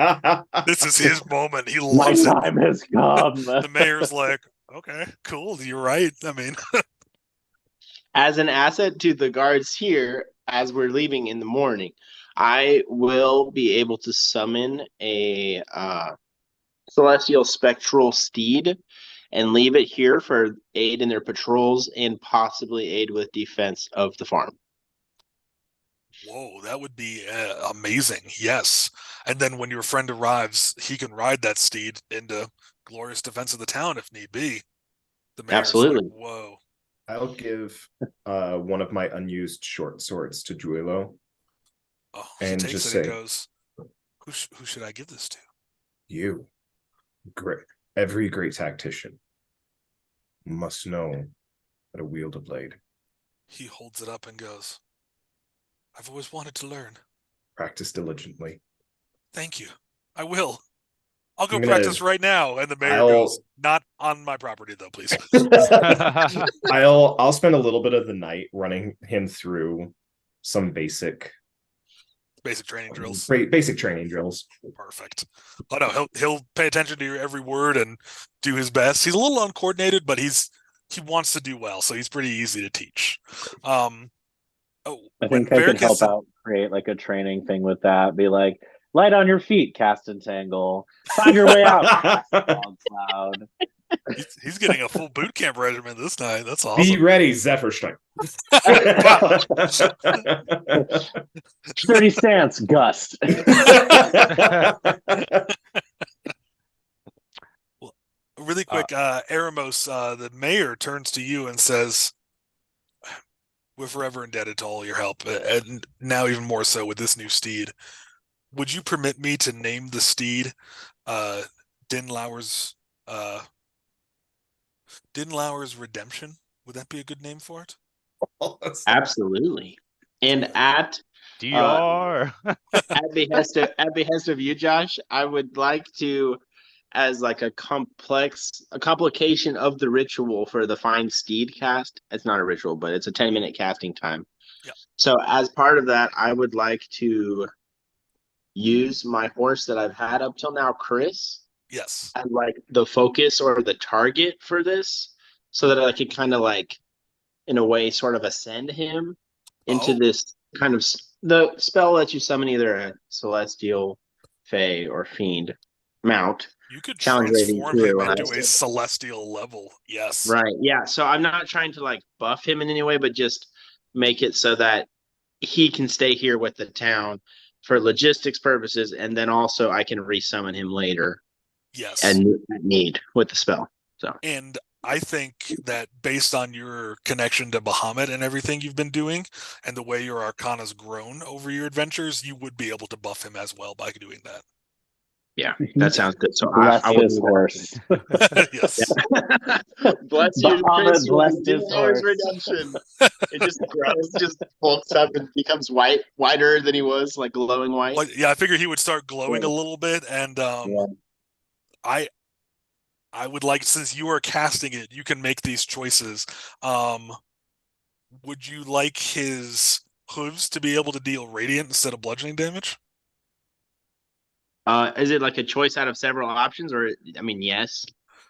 This is his moment. He My loves it. time has come. The mayor's like, okay, cool. You're right. I mean, As an asset to the guards here, as we're leaving in the morning, I will be able to summon a celestial spectral steed and leave it here for aid in their patrols and possibly aid with defense of the farm. whoa, that would be amazing. Yes. And then when your friend arrives, he can ride that steed into glorious defense of the town if need be. The mayor's Absolutely. like, whoa. I'll give one of my unused short swords to Juelo. Oh, he and takes just it say, and goes, who should I give this to? you, great. Every great tactician must know how to wield a blade. He holds it up and goes, I've always wanted to learn. Practice diligently. Thank you. I will. I'll go I'm gonna- practice right now. And the mayor goes, not on my property though, please. I'll spend a little bit of the night running him through some basic training drills. Basic training drills. Perfect. Oh no, he'll pay attention to your every word and do his best. He's a little uncoordinated, but he wants to do well, so he's pretty easy to teach. I think I could help out create a training thing with that. Be like, light on your feet, cast and tangle. Find your way out. Cloud. He's getting a full boot camp regimen this night. That's awesome. Be ready, Zephyrstein. Sturdy stance, gust. Well, really quick, Eremos, the mayor turns to you and says, we're forever indebted to all your help, and now even more so with this new steed. Would you permit me to name the steed Dinlaur's Redemption? Would that be a good name for it? Absolutely. And at DR. at behest of you, Josh, I would like to, as a complication of the ritual for the Find Steed cast. It's not a ritual, but it's a 10-minute casting time. Yeah. So as part of that, I would like to use my horse that I've had up till now, Chris. Yes. As the focus or the target for this, so that I could kind of in a way, sort of ascend him into this kind of the spell that you summon either a celestial, fey, or fiend mount. You could challenge transform rating him 2 into a celestial level. Yes. Right. Yeah. So I'm not trying to buff him in any way, but just make it so that he can stay here with the town for logistics purposes, and then also I can resummon him later. Yes. And at need with the spell. So. And I think that based on your connection to Bahamut and everything you've been doing, and the way your Arcana's grown over your adventures, you would be able to buff him as well by doing that. Yeah, that sounds good. So Bless I will his do horse. Yes. that. Bless you, Bahamut Chris. blessed his Dinlaur's horse. redemption. It just grows, just bulks up and becomes whiter than he was, like glowing white. Well, yeah, I figured he would start glowing a little bit, and Yeah. I would like, since you are casting it, you can make these choices. Would you like his hooves to be able to deal radiant instead of bludgeoning damage? Is it like a choice out of several options, or I mean, yes.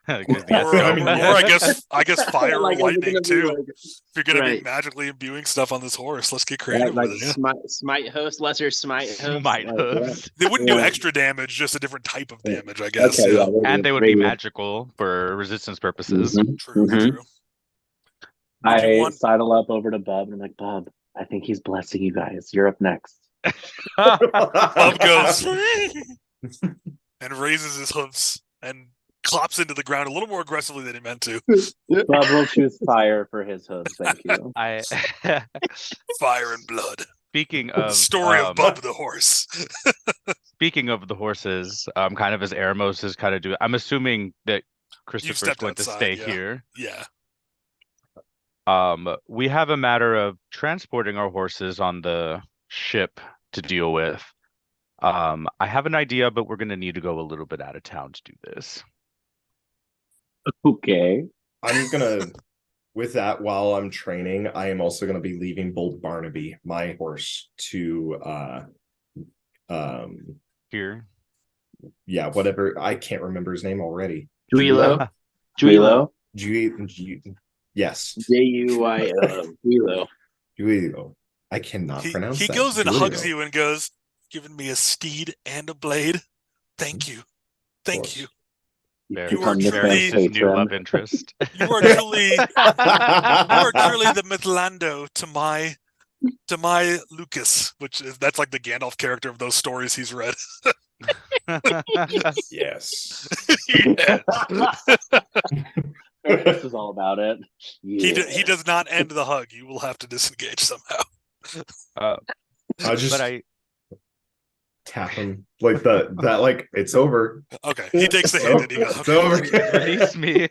Yes, Or, go. I mean, or I guess fire Like, or is it lightning gonna be too. like- If you're gonna be Right. magically imbuing stuff on this horse, let's get creative like with it. Yeah. smite host, lesser smite host. Smite like, hooves. They wouldn't do Yeah. extra damage, just a different type of Yeah. damage, I guess. Okay, Yeah. yeah, And they would be radiant. magical for resistance purposes. Mhm, True, mhm. true. Would you I want sidle up over to Bub and I'm like, Bub, I think he's blessing you guys. You're up next. Bub goes and raises his hoofs and clops into the ground a little more aggressively than he meant to. Bub will choose fire for his hooves. Thank you. I Fire and blood. speaking of Story of Bub the horse. speaking of the horses, kind of as Eremos is kind of doing. I'm assuming that Christopher's stepped going to outside, stay yeah. here. Yeah. We have a matter of transporting our horses on the ship to deal with. I have an idea, but we're going to need to go a little bit out of town to do this. Okay. I'm gonna, with that, while I'm training, I am also gonna be leaving Bold Barnaby, my horse, to Here, yeah, whatever. I can't remember his name already. Juilo. Juilo. Yes. Juilo. Juilo. Juilo. I cannot pronounce He that. goes and hugs Juilo. you and goes, "Giving me a steed and a blade. Thank you. Thank course. you. there, You are Become this truly- man's there's his new patron. love interest. You are truly you are truly the Mithlando to my Lucas," that's like the Gandalf character of those stories he's read. Yes. Yeah. This is all about it. He Yeah. does not end the hug. You will have to disengage somehow. I just But I tap him like that like it's over. Okay, he takes the hint and he goes, It's "Okay, over. release me.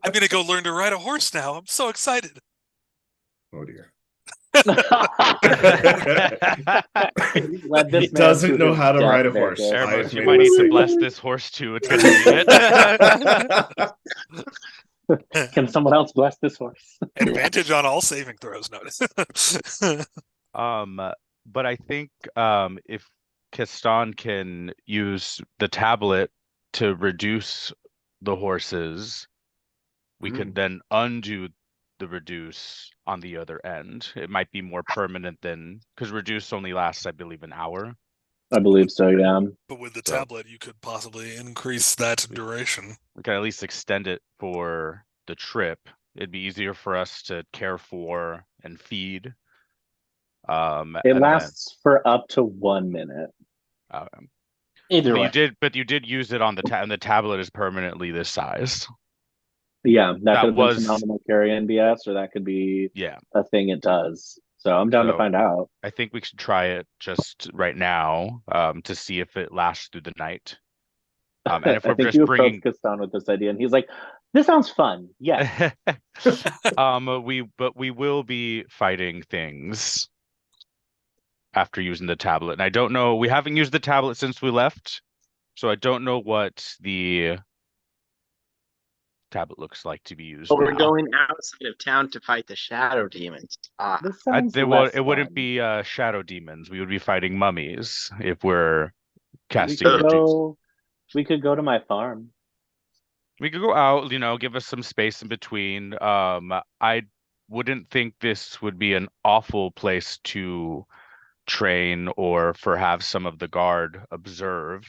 I'm gonna go learn to ride a horse now. I'm so excited." Oh dear. Led this He man doesn't to know his how to death, ride a Bear horse. Kid. I Eremos, have you made might a need to mistake. bless this horse too. It's gonna need it. Can someone else bless this horse? Advantage on all saving throws. Notice. But I think if Keston can use the tablet to reduce the horses, we could then undo the reduce on the other end. It might be more permanent than, because reduce only lasts, I believe, an hour. I believe so, yeah. But with the So- tablet, you could possibly increase that duration. We can at least extend it for the trip. It'd be easier for us to care for and feed. It and then- lasts for up to 1 minute. Either but way. you did use it on the and the tablet is permanently this size. Yeah, that That could have was- been phenomenal carry NBS, or that could be Yeah. a thing it does. So I'm down to So- find out. I think we should try it just right now to see if it lasts through the night. And if I we're think just you bringing, approached Kastan with this idea, and he's like, "This sounds fun." Yeah, we will be fighting things after using the tablet. And I don't know, we haven't used the tablet since we left, so I don't know what the tablet looks like to be used But we're now. going outside of town to fight the shadow demons. Ah, this sounds It less wouldn't fun. be shadow demons. We would be fighting mummies if we're We casting could reduce. go to my farm. We could go out, give us some space in between. I wouldn't think this would be an awful place to train or for have some of the guard observe.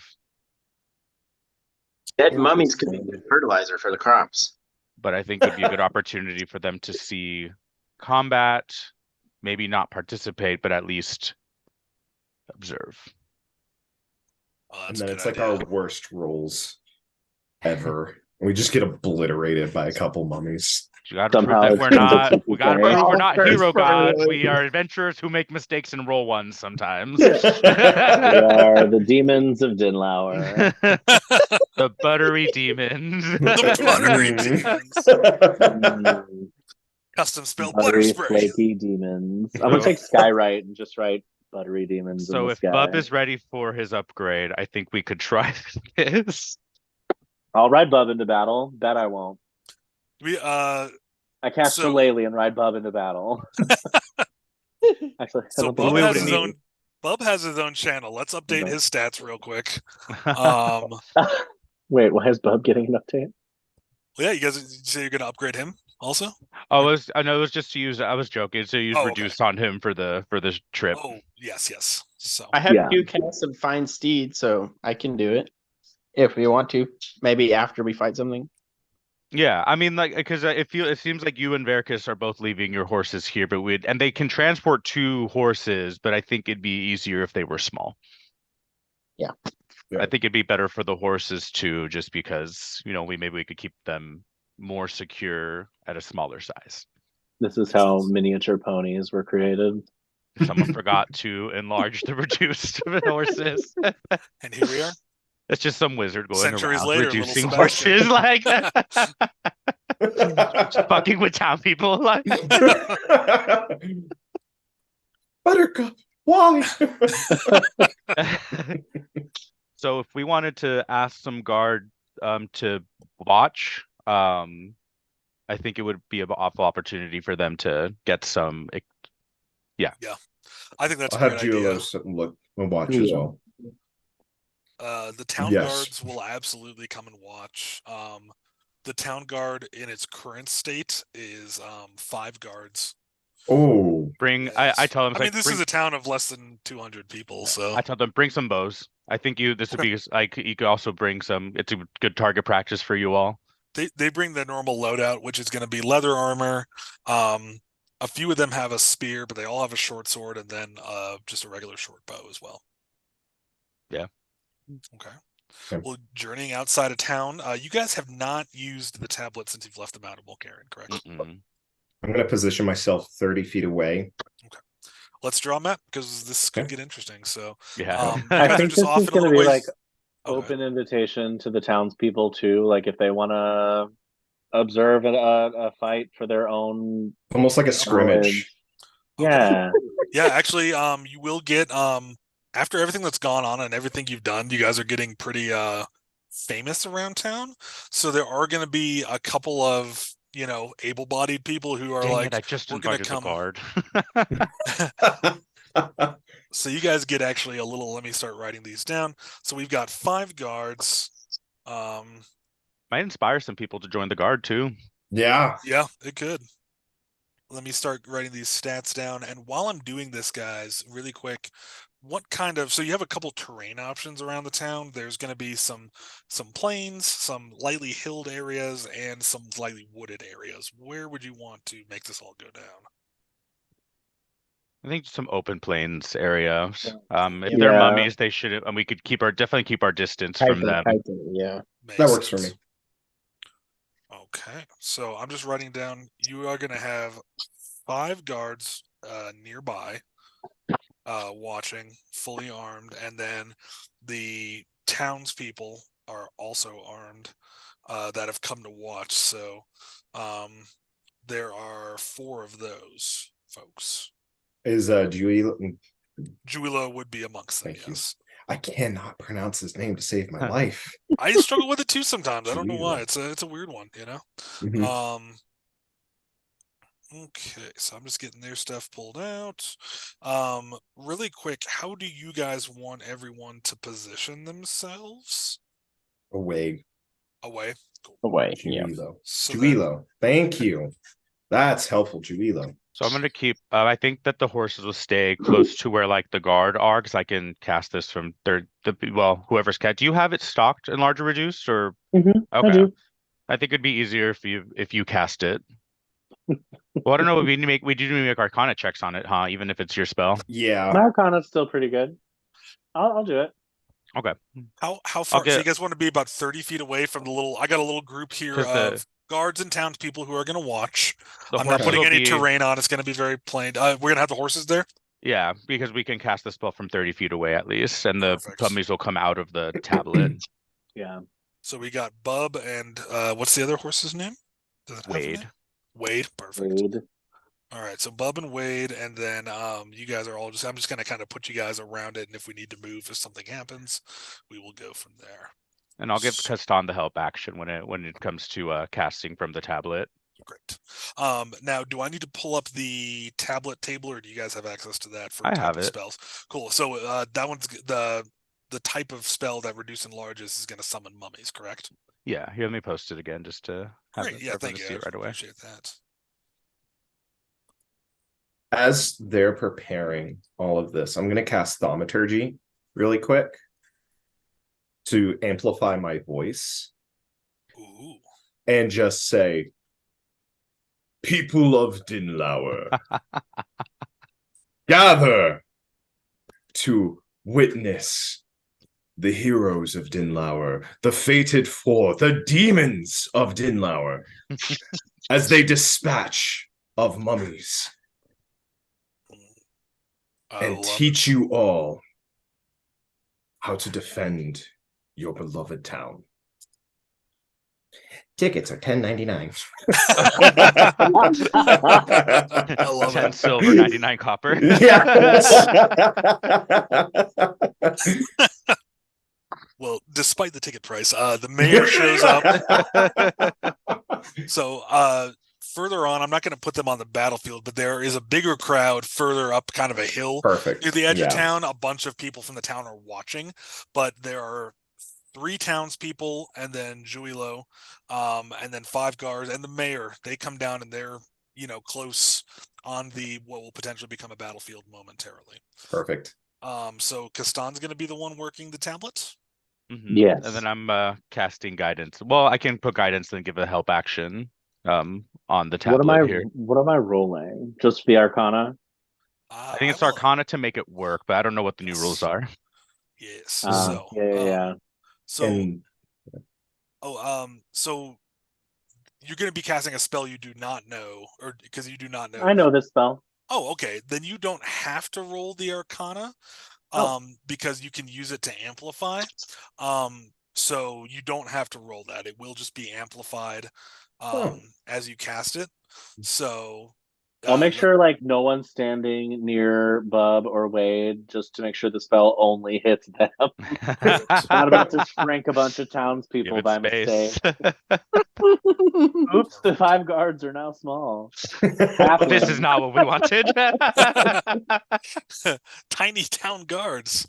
dead mummies could be good fertilizer for the crops. But I think it'd be a good opportunity for them to see combat, maybe not participate, but at least observe. Oh, And that's a then good it's like idea. our worst rolls ever. We just get obliterated by a couple mummies. You gotta prove Somehow that it's we're turned to not. We gotta TPK. prove we're not hero gods. Really. We are adventurers who make mistakes and roll ones sometimes. We are the demons of Dinlaur. The buttery demons. The buttery demons. Mm, Custom spelled butter buttery, spray. flaky demons. I'm gonna take Skywrite and just write buttery demons in So the if sky. Bub is ready for his upgrade, I think we could try this. I'll ride Bub into battle. Bet I won't. We I cast So- Shillelagh and ride Bub into battle. Actually, I so don't think Bub we has would his need- own. Bub has his own channel. Let's update Okay. his stats real quick. Wait, why is Bub getting an update? Yeah, you guys say you're gonna upgrade him also? I know it was just to use. I was joking. To use Oh, okay. reduced on him for the trip. Oh, yes. So I have Yeah. 2 casts of Find Steed, so I can do it if we want to. Maybe after we fight something. Yeah, I mean, like, because it seems like you and Verkus are both leaving your horses here, but they can transport 2 horses, but I think it'd be easier if they were small. Yeah. Yeah. I think it'd be better for the horses too, just because maybe we could keep them more secure at a smaller size. This is how miniature ponies were created. Someone forgot to enlarge the reduced horses. and here we are. It's just some wizard going Centuries around later, reducing little Sebastian. horses, like fucking with town people. Like, Buttercup, why? so if we wanted to ask some guard to watch, I think it would be an awful opportunity for them to get some. I think that's I'll a have great idea. Julos look and watch as Yeah. well. The town Yes. guards will absolutely come and watch. The town guard in its current state is 5 guards. Oh, Bring. Yes. I tell them. I mean, like, this bring, is a town of less than 200 people, so I tell them bring some bows. I think this would be like you could also bring some. It's a good target practice for you all. they bring the normal loadout, which is going to be leather armor. A few of them have a spear, but they all have a short sword, and then just a regular short bow as well. Yeah. Okay. Okay. Well, journeying outside of town, you guys have not used the tablet since you've left the Mount of Mulcairn, correct? Mm-mm. I'm going to position myself 30 feet away. Let's draw a map because this is going to get interesting. So, Yeah. you I guys are think just this off is in a going to little be like ways. Okay. open invitation to the townspeople too. Like if they want to observe a fight for their own Almost like a Yeah. scrimmage. Yeah. Yeah, actually, you will get after everything that's gone on and everything you've done, you guys are getting pretty famous around town. So there are going to be a couple of able-bodied people who are Dang like, it, I just we're gonna invited come. the guard. So you guys get actually a little. Let me start writing these down. So we've got 5 guards. Might inspire some people to join the guard too. Yeah. Yeah, it could. Let me start writing these stats down. And while I'm doing this, guys, really quick, what kind of, so you have a couple terrain options around the town. There's going to be some plains, some lightly hilled areas, and some lightly wooded areas. Where would you want to make this all go down? I think some open plains area. If Yeah. they're Yeah. mummies, they should, and we could definitely keep our distance from them. Yeah. Makes That works for sense. me. Okay, so I'm just writing down. You are going to have 5 guards nearby, watching, fully armed, and then the townspeople are also armed that have come to watch. So there are 4 of those folks. Is Julie? Juilo would be amongst them. Thank you. Yes, I cannot pronounce his name to save my life. I struggle with it too sometimes. I don't know why. Juilo. It's a weird one, Mhm. Okay, so I'm just getting their stuff pulled out. Really quick, how do you guys want everyone to position themselves? Away. Away. Cool. Away. Yeah. Juilo. So then- Juilo. Thank you. That's helpful, Juilo. So I'm gonna keep. I think that the horses will stay close to where like the guard are, because I can cast this from whoever's cat. Do you have it stocked in larger reduced or? Mhm, I Okay. do. I think it'd be easier if you cast it. Well, I don't know. We do make Arcana checks on it, huh? Even if it's your spell. Yeah. My Arcana's still pretty good. I'll do it. Okay. How far? get- So you guys want to be about 30 feet away from the little? I got a little group here 'Cause the- of guards and townspeople who are going to watch. The I'm not horses putting will any be- terrain on. It's going to be very plain. We're going to have the horses there. Yeah, because we can cast the spell from 30 feet away at least, and the Perfect. mummies will come out of the tablet. Yeah. So we got Bub and what's the other horse's name? Does it have a Wade. name? Wade. Perfect. Wade. All right, so Bub and Wade, and then you guys are all I'm just gonna kind of put you guys around it, and if we need to move, if something happens, we will go from there. And I'll give Castan the help action when it comes to casting from the tablet. Great. Now, do I need to pull up the tablet table, or do you guys have access to that for I type have of it. spells? Cool. So that one's the type of spell that reduce and enlarges is going to summon mummies, correct? Yeah, here, let me post it again just to have Great. Yeah, everyone thank to you. see it right away. Appreciate that. As they're preparing all of this, I'm going to cast Thaumaturgy really quick to amplify my voice Ooh. and just say, "People of Dinlaur, gather to witness the heroes of Dinlaur, the fated four, the demons of Dinlaur, as they dispatch of mummies and teach you all how to defend your beloved town." Tickets are $10.99. I love 10 it. silver, 99 copper. Yes. Well, despite the ticket price, the mayor shows up. So further on, I'm not going to put them on the battlefield, but there is a bigger crowd further up kind of a hill Perfect. near the edge Yeah. of town. A bunch of people from the town are watching, but there are 3 townspeople and then Juilo, and then 5 guards and the mayor. They come down and they're, close on what will potentially become a battlefield momentarily. Perfect. So Castan's going to be the one working the tablet. Mhm. Yes. And then I'm casting guidance. Well, I can put guidance and give a help action on the tablet here. What am I rolling? Just the Arcana? I think it's Arcana to make it work, but I don't know what the new rules are. Yes. Yeah. So you're going to be casting a spell you do not know, or because you do not know. I know this spell. Oh, okay. Then you don't have to roll the Arcana, because you can use it to amplify. So you don't have to roll that. It will just be amplified as you cast it. So I'll make sure no one's standing near Bub or Wade just to make sure the spell only hits them. Not about to shrink a bunch of townspeople by mistake. Oops, the 5 guards are now small. This is not what we wanted. Tiny town guards.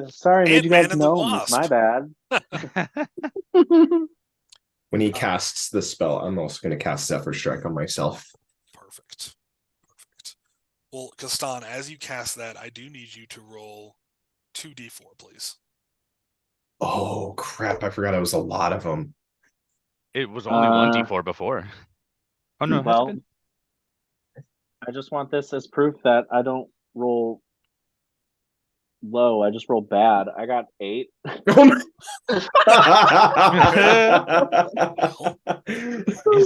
Sorry, made you guys Ant-Man and the know. Wasp. My bad. When he casts the spell, I'm also going to cast Zephyr Strike on myself. Perfect. Well, Castan, as you cast that, I do need you to roll 2d4, please. Oh, crap. I forgot it was a lot of them. It was only 1d4 before. Oh, no. Well, I just want this as proof that I don't roll low. I just roll bad. I got 8. Is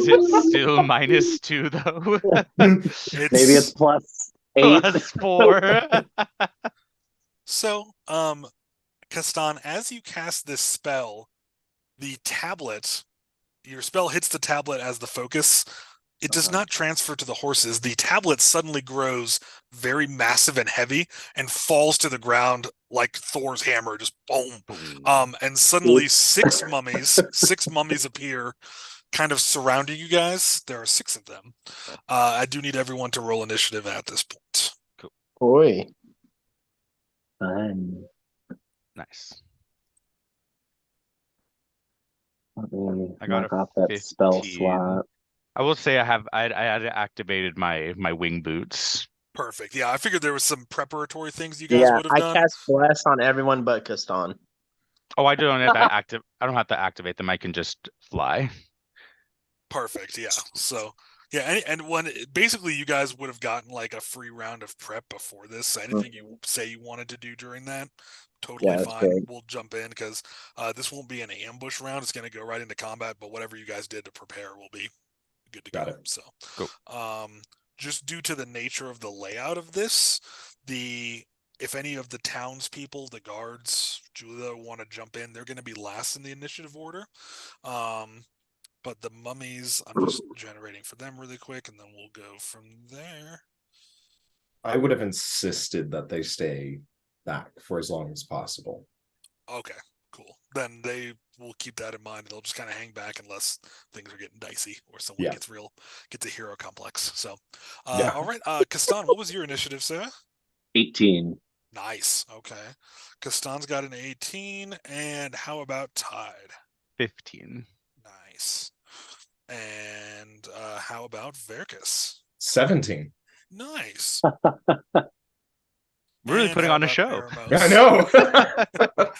it still -2 though? Maybe it's plus 8. +4. So, Castan, as you cast this spell, the tablet, your spell hits the tablet as the focus. It does not transfer to the horses. The tablet suddenly grows very massive and heavy and falls to the ground like Thor's hammer, just boom. And suddenly 6 mummies appear, kind of surrounding you guys. There are 6 of them. I do need everyone to roll initiative at this point. Cool. Oi. Nice. Let me I got knock a off that spell 15. slot. I will say I had activated my wing boots. Perfect. Yeah, I figured there was some preparatory things you guys would have done. I cast Bless on everyone but Castan. Oh, I don't have to I don't have to activate them. I can just fly. Perfect. Yeah. So Yeah, and when basically you guys would have gotten like a free round of prep before this. So anything you say you wanted to do during that, totally Yeah, that's fine. great. We'll jump in because this won't be an ambush round. It's going to go right into combat. But whatever you guys did to prepare will be good to Got go. it. So, Cool. just due to the nature of the layout of this, if any of the townspeople, the guards, Julia want to jump in, they're going to be last in the initiative order. But the mummies, I'm just generating for them really quick, and then we'll go from there. I would have insisted that they stay back for as long as possible. Okay, cool. Then they will keep that in mind. They'll just kind of hang back unless things are getting dicey or someone gets a hero complex. So, all right, Kastan, what was your initiative, Sarah? 18. Nice. Okay. Kastan's got an 18, and how about Tide? 15. Nice. And how about Verkus? 17. Nice. We're really And putting how on a about show. Eremos? I know.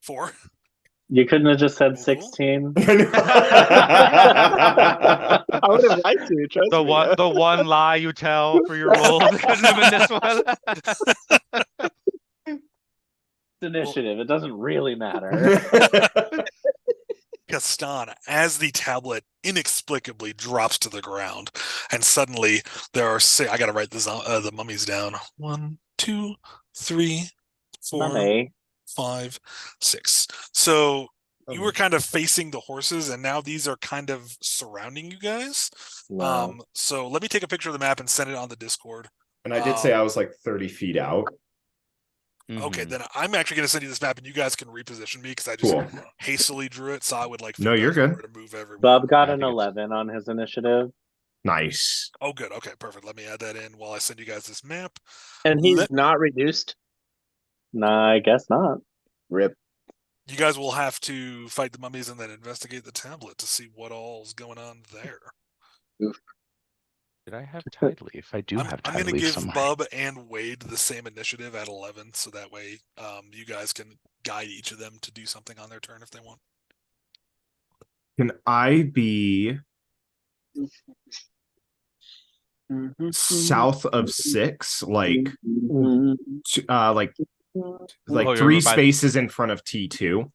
4. You couldn't have just said Cool. 16. I would have liked to. Trust The me. one lie you tell for your roll couldn't have been this one. It's initiative. It doesn't really matter. Kastan, as the tablet inexplicably drops to the ground, and suddenly there are I gotta write the mummies down. 1, 2, 3, 4, Mummy. 5, 6. So you were kind of facing the horses, and now these are kind of surrounding you guys. Wow. So let me take a picture of the map and send it on the Discord. And I did say I was like 30 feet out. Okay, then I'm actually going to send you this map, and you guys can reposition me because I just hastily drew it, so I would like. No, you're good. To move everyone. Bob got an 11 on his initiative. Nice. Oh, good. Okay, perfect. Let me add that in while I send you guys this map. And he's not reduced? Nah, I guess not. Rip. You guys will have to fight the mummies and then investigate the tablet to see what all's going on there. Oof. Did I have Tide Leaf? I do have Tide Leaf. I'm going to give somewhere. Bub and Wade the same initiative at 11, so that way you guys can guide each of them to do something on their turn if they want. Can I be south of 6, like 3 spaces in front of T2?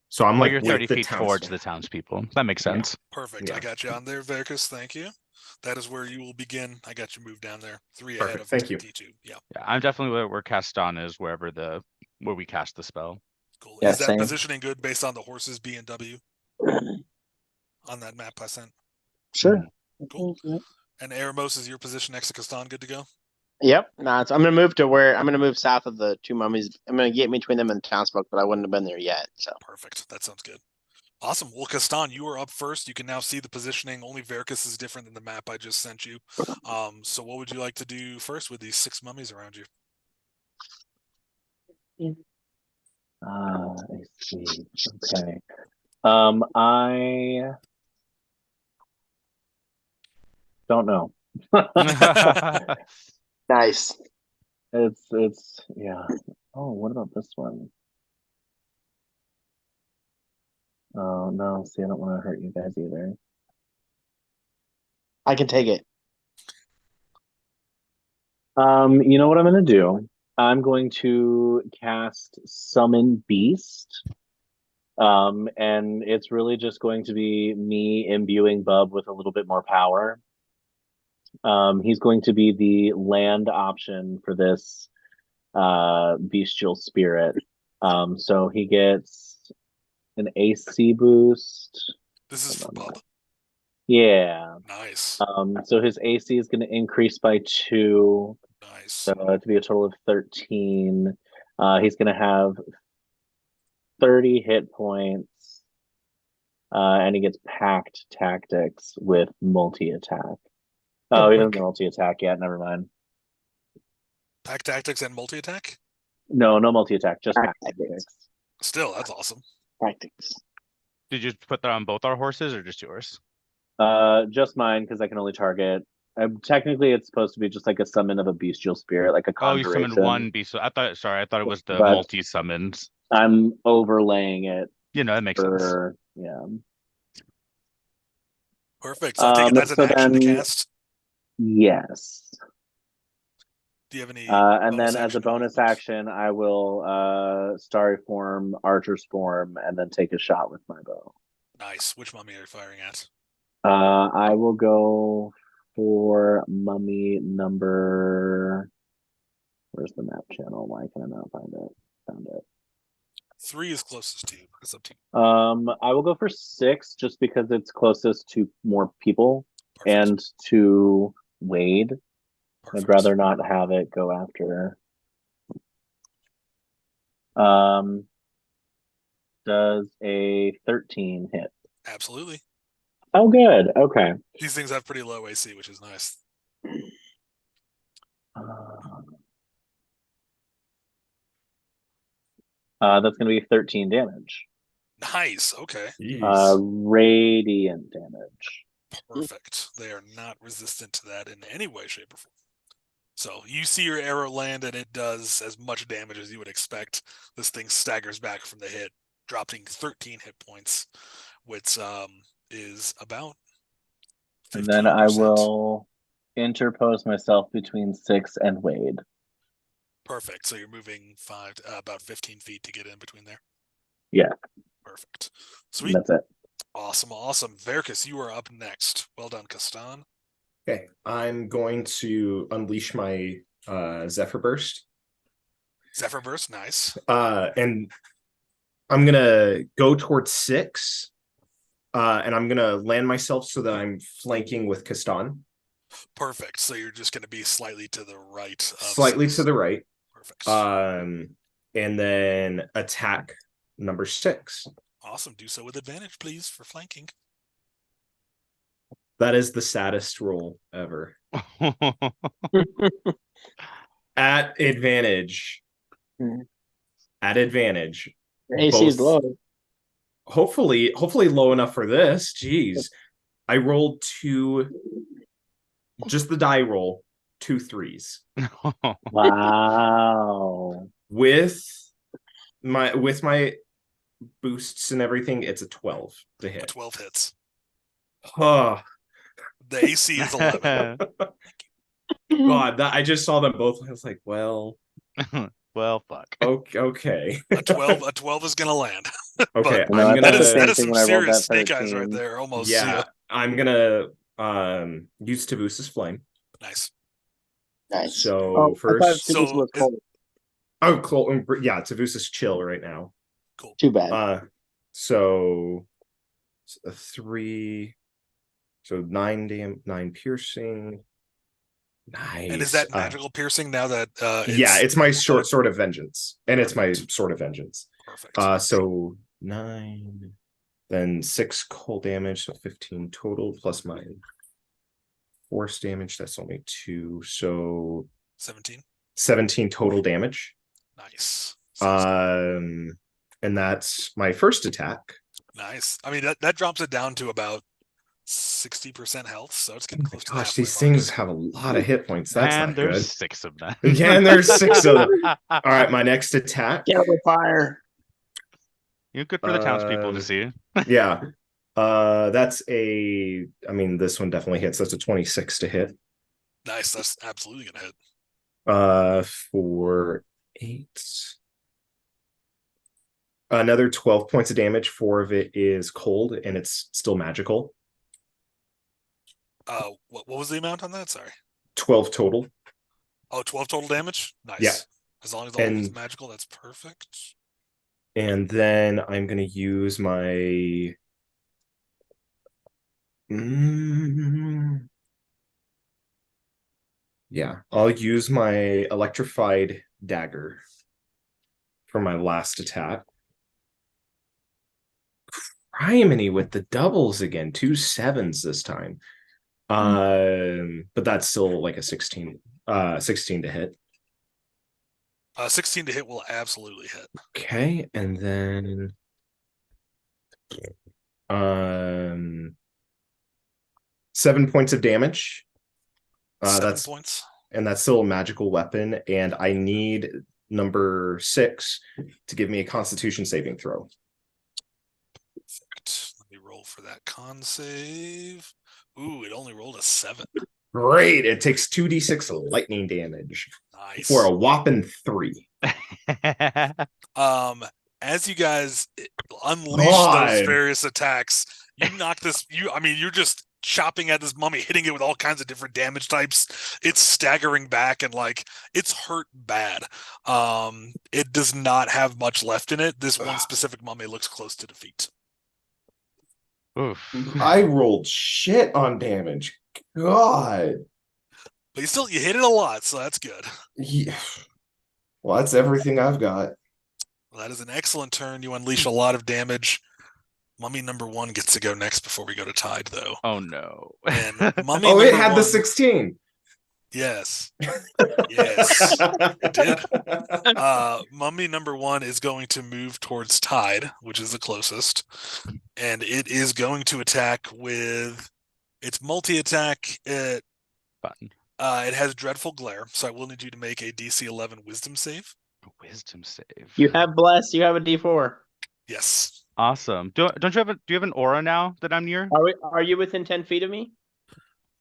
So I'm like you're 30 feet towards towards the townspeople. That makes sense. Perfect. I got you on there, Verkus. Thank you. That is where you will begin. I got you moved down there. 3 ahead of T2. Yeah. I'm definitely where Kastan is, where we cast the spell. Cool. Yeah, is that positioning good based on the horses B and W on that map I sent? Sure. Cool. And Eremos, is your position next to Kastan good to go? Yep. I'm gonna move south of the 2 mummies. I'm gonna get between them and townsfolk, but I wouldn't have been there yet. So perfect. That sounds good. Awesome. Well, Kastan, you are up first. You can now see the positioning. Only Verkus is different than the map I just sent you. So what would you like to do first with these 6 mummies around you? I see. Okay. I don't know. nice. It's yeah. Oh, what about this one? Oh no, see, I don't want to hurt you guys either. I can take it. You know what I'm gonna do? I'm going to cast Summon Beast. And it's really just going to be me imbuing Bub with a little bit more power. He's going to be the land option for this bestial spirit. So he gets an AC boost. This is for Bub. Yeah. Nice. So his AC is going to increase by 2. Nice. So to be a total of 13. He's going to have 30 hit points. And he gets packed tactics with multi-attack. Oh, he doesn't get multi-attack yet. Never mind. Pack tactics and multi-attack? No multi-attack. Just pack tactics. Still, that's awesome. Tactics. Did you put that on both our horses or just yours? Just mine, because I can only target. Technically, it's supposed to be just like a summon of a bestial spirit, like a conjuration. Oh, you summoned one beast. I thought it was the multi-summons. I'm overlaying it. That makes sense. Yeah. Perfect. So I take it that's an So action to then, cast. yes. Do you have any And bonus then as a action bonus movement? action, I will starry form, archer's form, and then take a shot with my bow. Nice. Which mummy are you firing at? I will go for mummy number. Where's the map channel? Why can I not find it? Found it. 3 is closest to you. It's up to you. I will go for 6 just because it's closest to more people Perfect. and to Wade. Perfect. I'd rather not have it go after. Does a 13 hit? Absolutely. Oh, good. Okay. These things have pretty low AC, which is nice. That's going to be 13 damage. Nice. Okay. Radiant damage. Perfect. They are not resistant to that in any way, shape, or form. So you see your arrow land, and it does as much damage as you would expect. This thing staggers back from the hit, dropping 13 hit points, which is about 15%. And then I will interpose myself between 6 and Wade. Perfect. So you're moving about 15 feet to get in between there. Yeah. Perfect. And Sweet. that's it. Awesome. Verkus, you are up next. Well done, Castan. Okay, I'm going to unleash my Zephyr Burst. Zephyr Burst, nice. And I'm gonna go towards 6. And I'm gonna land myself so that I'm flanking with Castan. Perfect. So you're just gonna be slightly to the right. Slightly 6. to the right. Perfect. And then attack number 6. Awesome. Do so with advantage, please, for flanking. That is the saddest roll ever. At advantage. At advantage. AC is low. Hopefully low enough for this. Jeez. I rolled just the die roll, 2 3s. Wow. With my boosts and everything, it's a 12 to hit. 12 hits. Oh, the AC is 11. God, I just saw them both. I was like, well, fuck. Okay. a 12 is gonna land. Okay, that is some serious snake eyes right there. Almost. Yeah, I'm gonna use Tavusa's flame. Nice. So first, was cold. Cool. Yeah, Tavusa's chill right now. Cool. Too bad. So a 3, so 9 piercing. Nice. And is that magical piercing now that it's my sword of vengeance. And it's my sword of vengeance. Perfect. So 9, then 6 cold damage, so 15 total, plus my force damage, that's only 2, so 17 total damage. Nice. And that's my first attack. Nice. I mean, that drops it down to about 60% health, so it's getting close to gosh, these things have a lot of hit points. That's and not there's good. 6 of them. Yeah, and there's 6 of them. All right, my next attack. Get with fire. You're good for the townspeople to see. Yeah. That's this one definitely hits. That's a 26 to hit. Nice. That's absolutely gonna hit. For 8. Another 12 points of damage. 4 of it is cold, and it's still magical. What was the amount on that? Sorry. 12 total. Oh, 12 total damage? Nice. Yeah. As long as all of it is magical, that's perfect. And then I'm going to use my... Yeah, I'll use my electrified dagger for my last attack. Criminy with the doubles again. 2 7s this time. But that's still like a 16 to hit. 16 to hit will absolutely hit. Okay, and then 7 points of damage. 7 points. And that's still a magical weapon, and I need number 6 to give me a Constitution saving throw. Perfect. Let Let me roll for that con save. Ooh, it only rolled a 7. Great. It takes 2d6 lightning damage Nice. for a whopping 3. As you guys unleash those various attacks, you knock this. You're just chopping at this mummy, hitting it with all kinds of different damage types. It's staggering back and it's hurt bad. It does not have much left in it. This one specific mummy looks close to defeat. Oof. I rolled shit on damage. God. But you hit it a lot, so that's good. Yeah. Well, that's everything I've got. Well, that is an excellent turn. You unleash a lot of damage. Mummy number 1 gets to go next before we go to Tide, though. Oh no. And Mummy it had 1, the 16. Yes. Yes. It did. Mummy number 1 is going to move towards Tide, which is the closest. And it is going to attack with its multi-attack. Button. It has Dreadful Glare, so I will need you to make a DC 11 Wisdom save. Wisdom save. You have Bless. You have a D4. Yes. Awesome. Do you have an aura now that I'm near? Are you within 10 feet of me?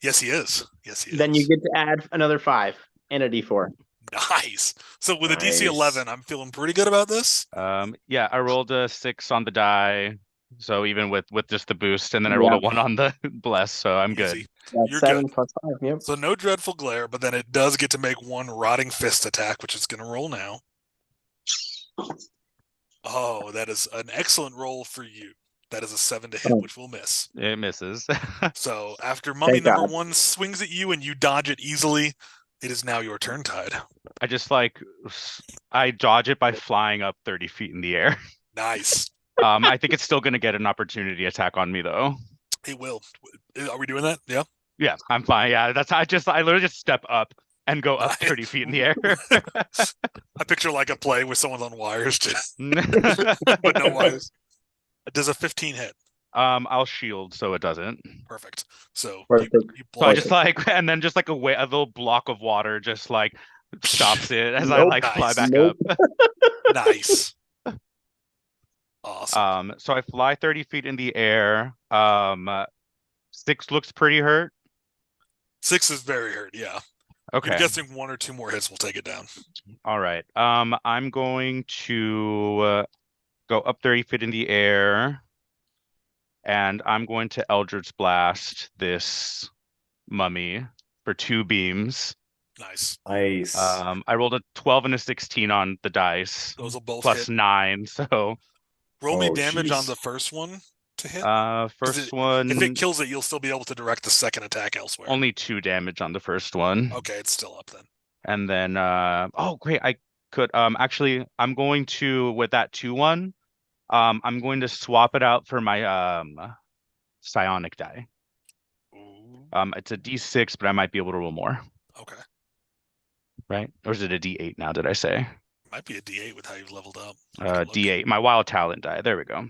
Yes, he is. Then you get to add another 5 and a D4. Nice. So with a DC 11, I'm feeling pretty good about this. Yeah, I rolled a 6 on the die. So even with just the boost, and then I rolled a 1 on the bless, so I'm Easy. good. That's You're 7 good. plus 5. Yep. So no Dreadful Glare, but then it does get to make 1 Rotting Fist attack, which is going to roll now. Oh, that is an excellent roll for you. That is a 7 to hit, which will miss. It misses. So after Mummy Thank number God. 1 swings at you and you dodge it easily, it is now your turn, Tide. I dodge it by flying up 30 feet in the air. Nice. I think it's still going to get an opportunity attack on me though. It will. Are we doing that? Yeah. Yeah, I'm fine. Yeah, I literally just step up and go up 30 feet in the air. I picture like a play where someone's on wires, but no wires. Does a 15 hit? I'll shield so it doesn't. Perfect. So Perfect. you So I block just and then just a little block of water just stops it as Nope. I fly back Nope. up. Nice. Awesome. So I fly 30 feet in the air. 6 looks pretty hurt. 6 is very hurt, yeah. Okay. I'm guessing 1 or 2 more hits will take it down. All right. I'm going to go up 30 feet in the air, and I'm going to Eldritch Blast this mummy for 2 beams. Nice. I rolled a 12 and a 16 on the dice. Those will both plus hit. 9, so roll me damage on the first one to hit. First one. If it kills it, you'll still be able to direct the second attack elsewhere. Only 2 damage on the first one. Okay, it's still up then. And then oh great, I could actually I'm going to with that 2-1, I'm going to swap it out for my psionic die. Ooh. It's a D6, but I might be able to roll more. Okay. Right? Or is it a D8 now, did I say? Might be a D8 with how you've leveled up. D8, my wild talent die. There we go.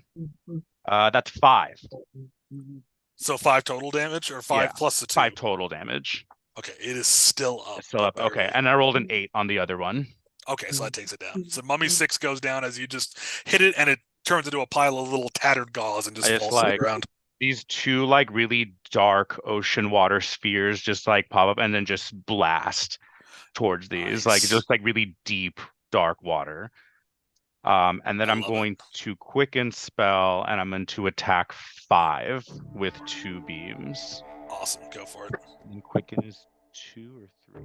That's 5. So 5 total damage, or 5 plus the 2? 5 total damage. Okay, it is still up. It's still up. Okay, and I rolled an 8 on the other one. Okay, so that takes it down. So Mummy 6 goes down as you just hit it, and it turns into a pile of little tattered gauze and just falls to the ground. These 2 really dark ocean water spheres just pop up and then just blast towards these. Nice. Just really deep dark water. And then I'm going to quicken spell, and I'm going to attack 5 with 2 beams. Awesome, go for it. And quicken is 2 or 3.